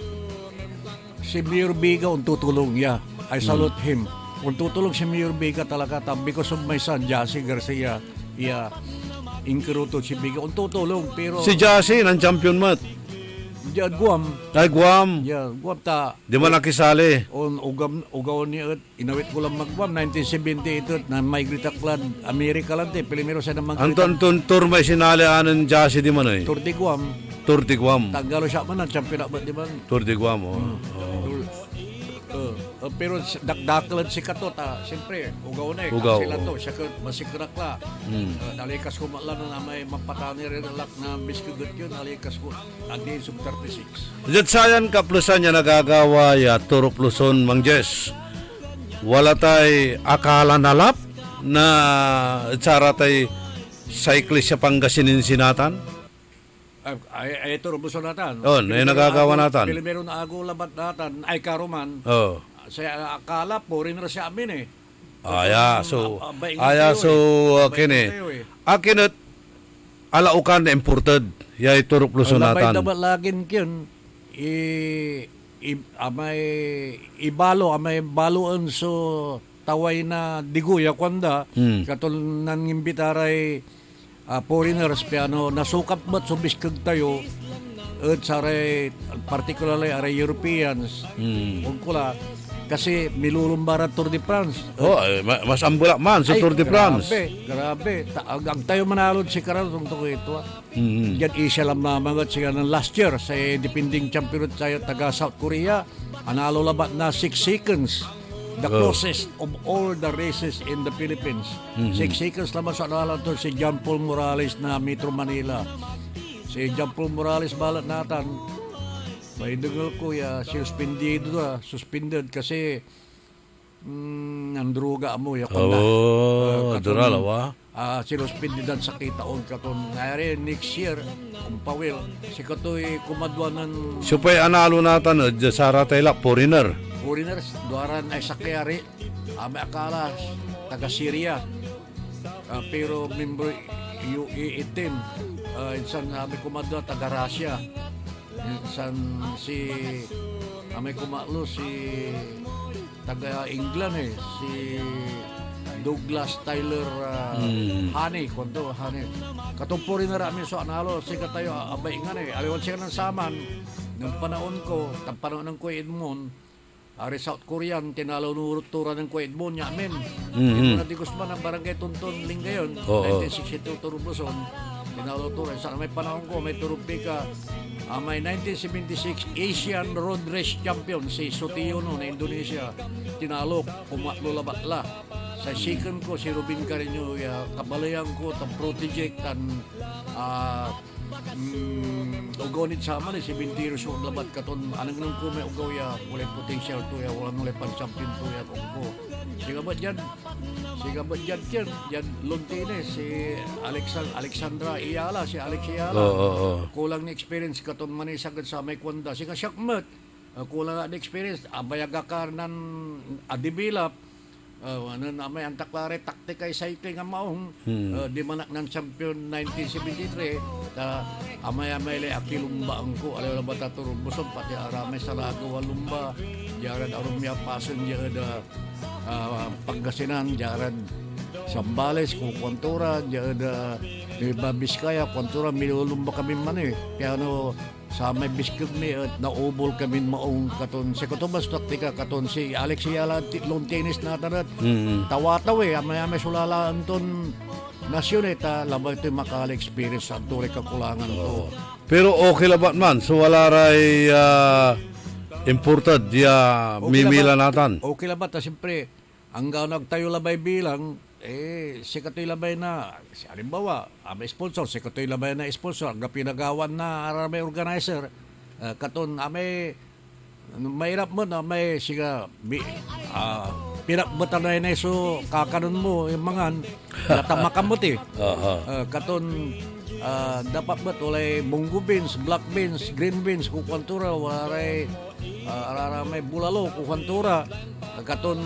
si Mayor Biga ang tutulong niya. I salute him. Kung tutulong si Mayor Biga talaga, because of my son, Jassy Garcia, Inkiruto si Biga, ang tutulong. Pero si Jassy, ng champion mat. Guam. Ay, Guam. Guam ta. Di man nakisali. Ugaw ni inawit ko lang mag-Guam, 1978, na migrate aklan, Amerika lang te, Pilimero sa namang Anton tour may sinali anan Jassy di man ay? Tour de Guam. Tour de Guam. Tagalo siya man, ang champion ba di man? Tour de Guam, pero dakdakelan si Katot, siyempre, ugaw na eh. Ugaw. Sila to, siya masikrak la. Nalikas ko malan na may mapatani rin alak na biskagot yun, nalikas ko, adi sub 36. Diyan sayan kaplusan niya nagagawa ya Turok Luzon, Mang Jess. Wala tay akala nalap na tsara tay cyclist sa Pangasinan sinatan? Ay, ito, rubuso natin. Ay nagagawa natin. Pilimero na ago labat natin, ay karuman. Saya akala, foreigner siya amin eh. Akinat, alaukan na imported. Yay, Turok Luzon natin. Labay dapat lagin yun, amay baloan so taway na diguya kwanda, katul nang imbitaray foreigners, piano, nasukat ba't subiskag tayo, at saray, particularly aray Europeans, kula, kasi milulumbaran Tour de France. Mas ambulak man sa Tour de France. Grabe. Ang tayo manalod si Karal itong ito. Yan isa lang namangat siya ng last year sa defending champion tayo taga South Korea. Analo labat na 6 seconds. The closest of all the races in the Philippines. 6 seconds naman sa nalang to si John Paul Morales na Metro Manila. Si John Paul Morales balat natin. May dugal ko suspended kasi nandruga mo ya kanda. Duralawa. Sinuspindidan sa kitaon katon ngayari next year kung pawil si katoy kumadwanan supay analo natin Sara Taylak foreigners duaran ay sakyari may akala taga Syria pero member UAE team insan may kumadwa taga Russia insan si may kumalo si taga England si Douglas Tyler Honey, konto Honey. Katumpuri na rami so analo si katayo abay nga aliwan siya ng saman ng panahon ko, ng panahon ng Kuya Edmond, ari South Korean tinalo nurutura ng Kuya Edmond niya amin. Ito na di Guzman ang barangay Tuntun Lingayon, 1962 Turubluson. Tinalo tura sa may panahon ko may turubika may 1976 Asian Road Race Champion si Sutiono na Indonesia. Tinalo, kumatlo labatla. Sa second ko, si Robin Carreño, kabalayan ko, tan protege, tan ugaw ni Sama, si 20 years old labat katon. Anang nung ko may ugaw ya, walay potential to ya, walang walay pan-champion to ya ko. Siga ba dyan? Yan Lontine, si Alexandra Iyala, si Alex Iyala. Kulang ni experience katon manisagad sa may kwanda. Siga Shakmat, kulang na experience. Abayagakar nan adibilap. May antaklare taktikay cycling ang maong di manak ng champion 1973 amay-amay le akilumba ang ko alaw na bata turumbuson pati aramay sa lagawa lumba jarad arumya pasen jarad Pangasinan jarad Sambales Kukuntura jarad Nueva Vizcaya Kuntura milulumba kami man kaya sa may biskog ni at naubol kami maong katon si Kutubas taktika katon si Alex Iyala long tennis na tanat tawataw amay sulalaan ton nasyon labay ito maka-experience sa tuloy kakulangan to. Pero okay labat man, so wala ray imported mimila natin. Okay labat, siyempre hanggang nagtayo labay bilang si Katoy Labay na, halimbawa, may sponsor, si Katoy Labay na sponsor, ang pinagawan na may organizer, katon, mahirap mo na may siga, pinakbatan na so kakanon mo, yung mga natamakan mo katon, dapat ba tulay munggo beans, black beans, green beans, kukwantura, waray, may bulalo, kukwantura, katon,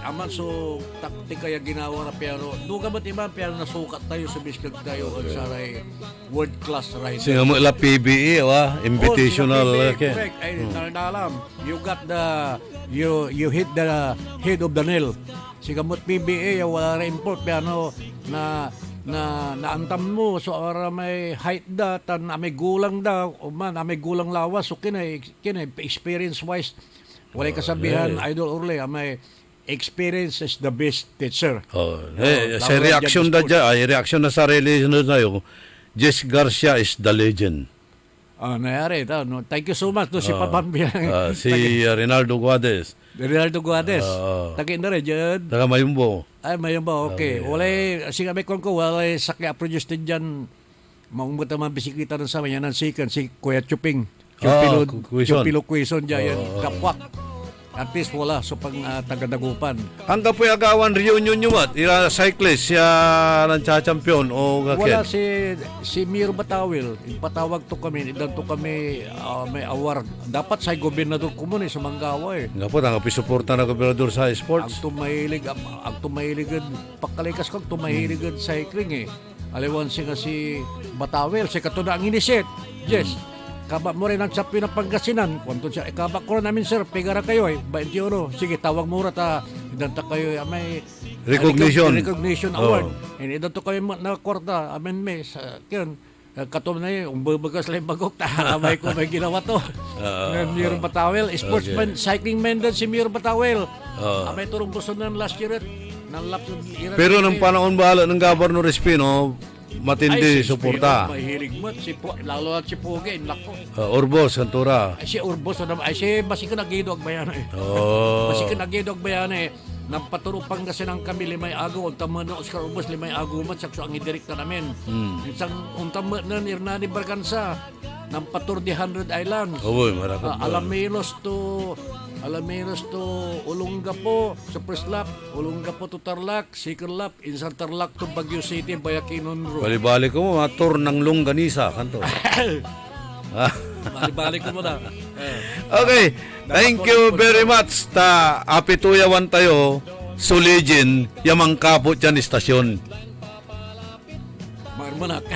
aman so taktika ya ginawa na pero duga ba't iba pero nasukat tayo sa biskag tayo at saray world class rider. Sige mo ila PBE invitational correct ay nalalam you got the you hit the head of the nail. Sige mo PBE wala ra import pero na naantam mo so ara may height da tan may gulang da o man may gulang lawas so kinay experience wise wala kasabihan idol urle may experience is the best teacher. Sa reaction reaction na sa listeners na yun, Jess Garcia is the legend. Nayari. Thank you so much. Si Papambiang. Si Rinaldo Guades. Takin na rin dyan. Taga Mayumbo. Ay, Mayumbo. Okay. Walay, sige ko, walay sakya produce din dyan. Maumot naman bisikleta ng sama yan. Si Kuya Chuping. Chupilo Quezon dyan. Kapwak. At least wala so pang tagadagupan. Hanggang po agawan reunion nyo mat? Ira cyclist siya nang-champion o wala si Miro Batawil. Patawag to kami. Idan to kami may award. Dapat sa gobernador kumun sa Manggaway. Nga po, ang pisuporta na gobernador sa sports. Ang tumahilig pagkalikas ko, tumahilig cycling Aliwan siya si Batawil. Si katuna ang inisit. Yes. Kaba mo rin ang champion ng Pangasinan. Kwanto siya, kaba ko namin sir, pigara kayo 21. Sige, tawag mo rata. Idanta kayo, may recognition award. And idanta kayo na kwarta. Amen, may, kyan, katom na yun, bagas lang bagok, tahamay ko may ginawa to. Miro Batawel, sportsman, cycling man din si Miro Batawel. May turong gusto ng last year pero nang panahon bahala ng Governor Espino, matindi suporta. Mahilig mo lalo at si Puge, nako. Urbos, Santura. Si Urbos si basikan nagido ag bayan basikan nagido ag bayan nang paturo Pangasinan kami limay agaw unta man Oscar Urbos limay agaw mat sakso ang idirekta namin. Isang unta man Hernani Barganza nang patur di 100 Islands. Alaminos to Olongapo sa first lap, Olongapo to Tarlac, second lap, Insan Tarlac to Baguio City, Bayaquinon Road. Bali-bali ko mo, tour ng longganisa, kanto. Bali-bali ko mo na. Okay, thank you very much. Apituyawan tayo, suligin, yamang kapot yan istasyon. Marmanak.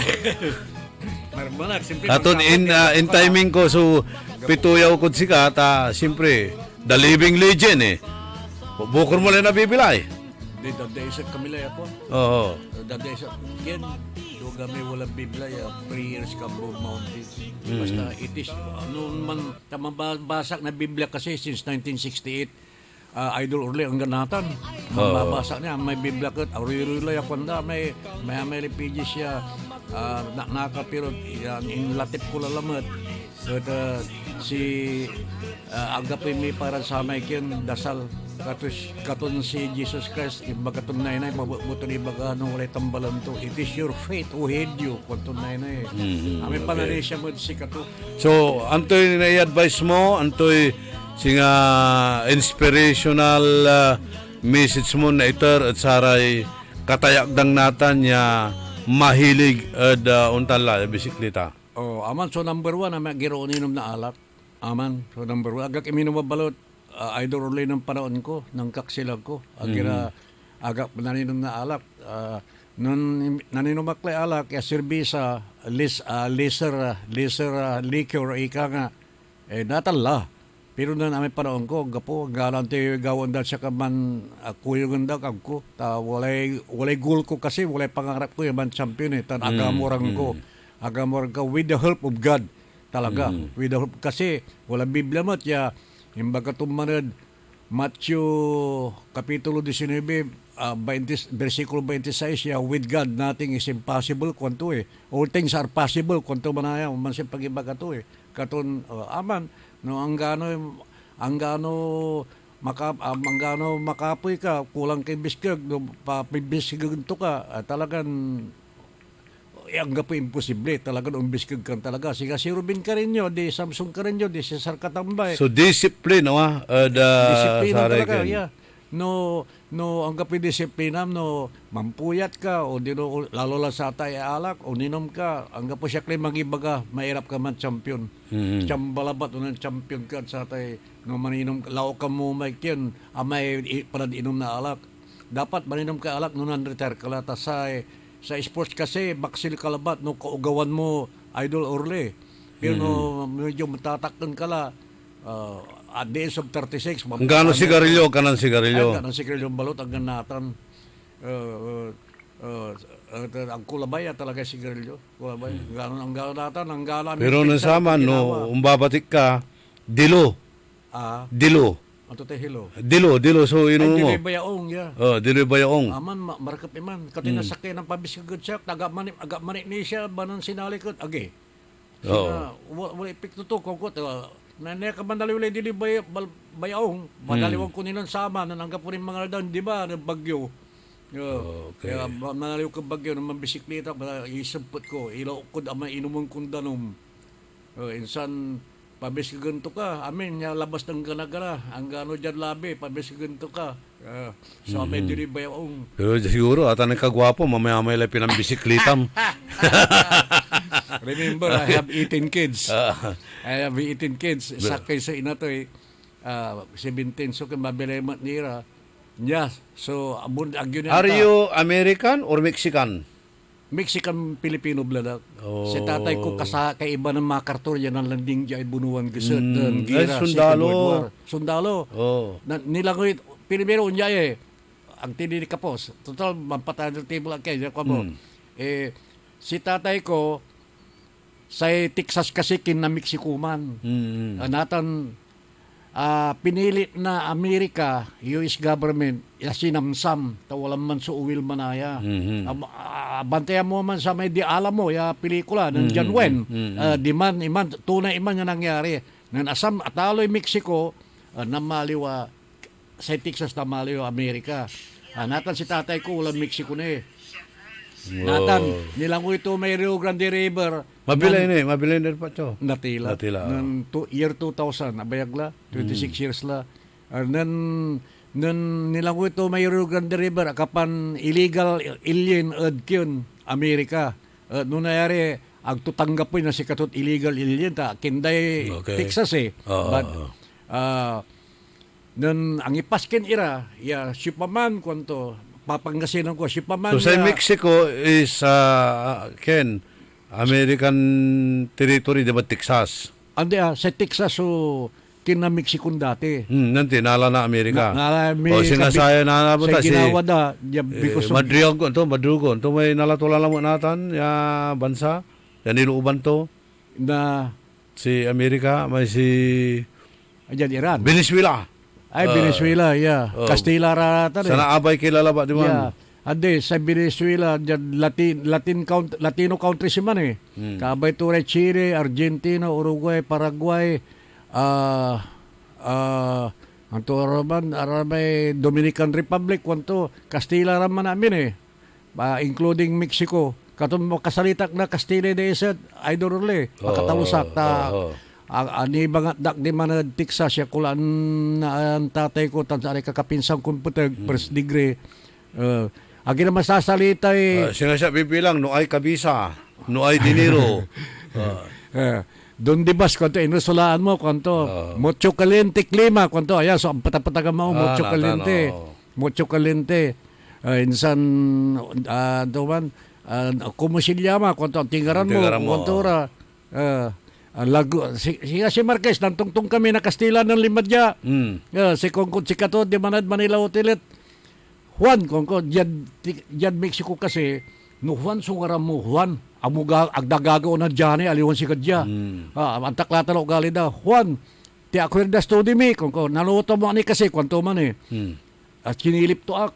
Aton in timing ko, so pituyaw ko sika, siyempre, the living legend Bukor mo lang nabibilay. Daday sa kamilay ako. Oo. Daday sa ken do kami walang bibilay prayers Cambo Mountains. Basta it is noon man basak na Biblia kasi since 1968. Idol Orle ang ganatan. Mababasa niya may Biblia kat auriruloy ako may refugees siya nakapirot in latip ko lalamat. At si agapoy mi para sa may kin dasal katon si Jesus Christ imbaga ton nay mabuto ni baga no walay tambalan to. It is your faith who healed you katon nay. Amin panali siya mo si kato. So, antoy na i-advise mo, antoy singa inspirational message mo na iter at saray katayakdang natan ya mahilig at untala bisikleta. Oh, aman so number 1 ama giro inom na alak. Aman so number 1 agak iminom mabalot idol ulit ng panahon ko ng kaksilag ko. Agira agak naninom na alak. Nun naninom maklay alak ya serbisa laser liquor ika nga natala. Pero na namin panahon ko, gapo, galante gawon dahil siya kaman kuyong da kagko. Walay goal ko kasi, walay pangarap ko yung champion tan agamorang ko. Agamorang ko with the help of God. Talaga. With the help kasi, wala Biblia mat ya. Imbaga tumanad, Matthew Kapitulo 19, versikulo 26, ya, with God, nothing is impossible. Kwanto all things are possible. Kwanto manaya, man siya pag-ibaga to Katon, aman, no ang gano makapoy ka kulang kay biskag no papibiskag to ka talagang ang gapo imposible talagang umbiskag kan talaga si Ruben Carreño di Samson Carreño di Cesar Catambay So discipline disiplina talaga no ang gapo disiplina no mampuyat ka o dino lalo la sa tay alak o ninom ka ang gapo siya kay magibaga mahirap ka man champion balabat ng champion ka sa tay no maninom lao ka mo may kyan amay panad inom na alak dapat maninom ka alak no non-retire ka la sa sports kasi baksil kalabat no kaugawan mo idol orle pero no medyo matatakton ka la at the age of 36 Gano sigarilyo kanan sigarilyo balot ang ganatan ang kulabaya talaga sigarilyo kulabay ang gano natan ang gano pero nasama no umbabatik ka dilo ato te dilo so inom mo dilo bayaong dilo bayaong aman marakap iman katina sakay ng pabisagod siya aga manip ni siya banan sinalikot age wala epekto to kung Nanay ka mandali ulay dili bayaong madaliwag ko nilang sama nananggap ko rin mga daw di ba bagyo kaya manaliw ka bagyo ng mabisikleta isempot ko ilaw ko ama inumong kong danom insan pabisiganto ka amin niya labas ng gana-gana ang gano dyan labi pabisiganto ka sa may dili bayaong pero siguro ata nagkagwapo mamaya-maya lang pinambisikleta Remember, I have 18 kids. I have 18 kids. Sakay sa ina to 17. So, kung mabilemat nira. Yes. So, are you American or Mexican? Mexican-Filipino blood. Si tatay ko kay iba ng mga kartor yan ang landing dyan ay bunuan gasot. Sundalo. Nilangoy, pinimero unya ang tinili kapos. Total, mampatahan ng table ang kayo. Si tatay ko, sa Texas kasi na Mexico man. Natan pinilit na Amerika, US government, sinamsam, tawalan man sa uwil manaya. Bantayan mo man sa may di alam mo, pelikula ng John Wayne. Tunay iman nga nangyari. Nan asam ataloy Mexico, namaliwa sa Texas namaliwa Amerika. Natan si tatay ko, walang Mexico na Natan, nilang ko ito may Rio Grande River. Mabilay na pa ito. Natila. Year 2000, nabayagla, 26 years la. Nan nilang ko ito may Rio Grande River, kapan illegal alien adkyun, Amerika. Noon nangyari, ang tutanggap po na si katot illegal alien, kinday Texas But, nun ang ipaskin ira, sipaman kwanto, papangasinan ko si Paman. So sa Mexico is Ken American territory di ba Texas? Andi sa Texas so kina Mexico dati. Nanti nala na Amerika. Nala Amerika. Sinasaya na nabota si ginawa da because Madrugon to may nalatulala mo natan ya bansa ya niluuban to na si Amerika may si ayan Venezuela. Venezuela, Castilla rata Sana abay kilala ba di man? Ade, sa Venezuela, dyan, Latino countries man eh. Kabay turay Chile, Argentina, Uruguay, Paraguay, anto araman, aramay Dominican Republic, wanto, Castilla raman namin eh. Including Mexico. Katong makasalitak na Castilla de Isad, idol uli, makatalusak ta. Ani bangat dak di mana tiksa siya kulaan na ang tatay ko tan sa kakapinsang komputer first degree. Agi na masasalita eh. Sinasya bibilang, no ay kabisa, no ay dinero. Doon di bas kwanto inusulaan mo kwanto mucho caliente klima kwanto ayan so ang patapataga mo mucho caliente mucho caliente insan doman como se llama kwanto ang tingaran mo kwanto ra lago si Marquez nantungtung kami na Kastila ng Limadya si Kongkot si Kato di Manad Manila Hotelet Juan Kongkot dyan Mexico kasi no Juan sungaram mo Juan amuga agdagago na dyan aliwan si kadya antak latalo gali da Juan ti akwerda studi mi kung naluto mo ani kasi kwanto man eh at kinilip to ak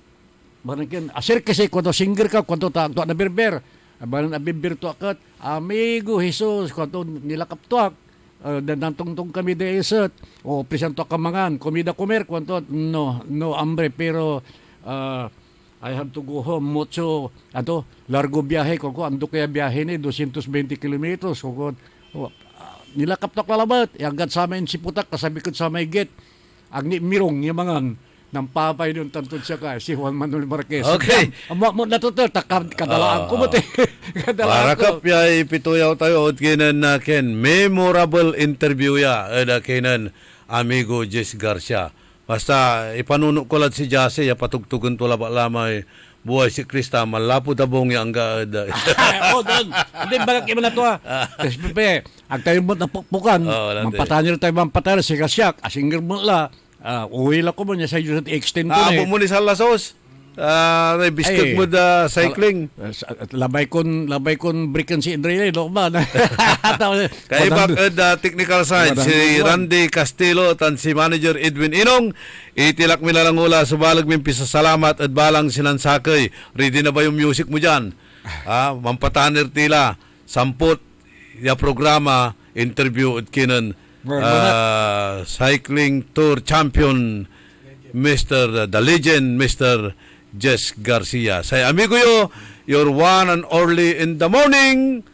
banakin asir kasi kwanto singer ka kwanto ta na berber banan abibir to akat amigo Jesus kwanto nilakap to ak nantungtong kami de isat o presento kamangan komida comer kwanto no hambre pero I have to go home mucho largo biyahe ko ando kaya biyahe ni 220 kilometers ko nilakap tak lalabat agad sa amin si putak kasabi ko sa may gate agni mirong yung mga nang papay doon tantod siya ka si Juan Manuel Marquez okay mo natutul kadalaan ko mati para kap ya ipituyaw tayo at kinan na ken memorable interview ya kinan amigo Jess Garcia. Basta ipanunok ko lang si Jase, ya patugtugan to lamay buhay si Krista, malapod abong yung angga. Doon. Hindi, bagak iba na to Kasi pepe, ang tayo mo napukpukan, mampatanir tayo mampatanir, si Kasyak, asingir mo la, uwi lang ko mo niya sa iyo extend ko na Abo mo ni Salasos? Biscuit mo da cycling. Labay kon brikan si Andre no ba. Kay bakit technical side si Randy Castillo tan si manager Edwin Inong itilak mi lang ula subalag mi pisa salamat at balang sinansakay. Ready na ba yung music mo diyan? Mampatanir tila samput ya programa interview at kinan cycling tour champion Mr. the legend Mr. Jess Garcia. Say amigo yo, your one and only in the morning.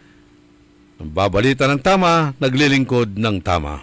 Babalita ng tama, naglilingkod ng tama.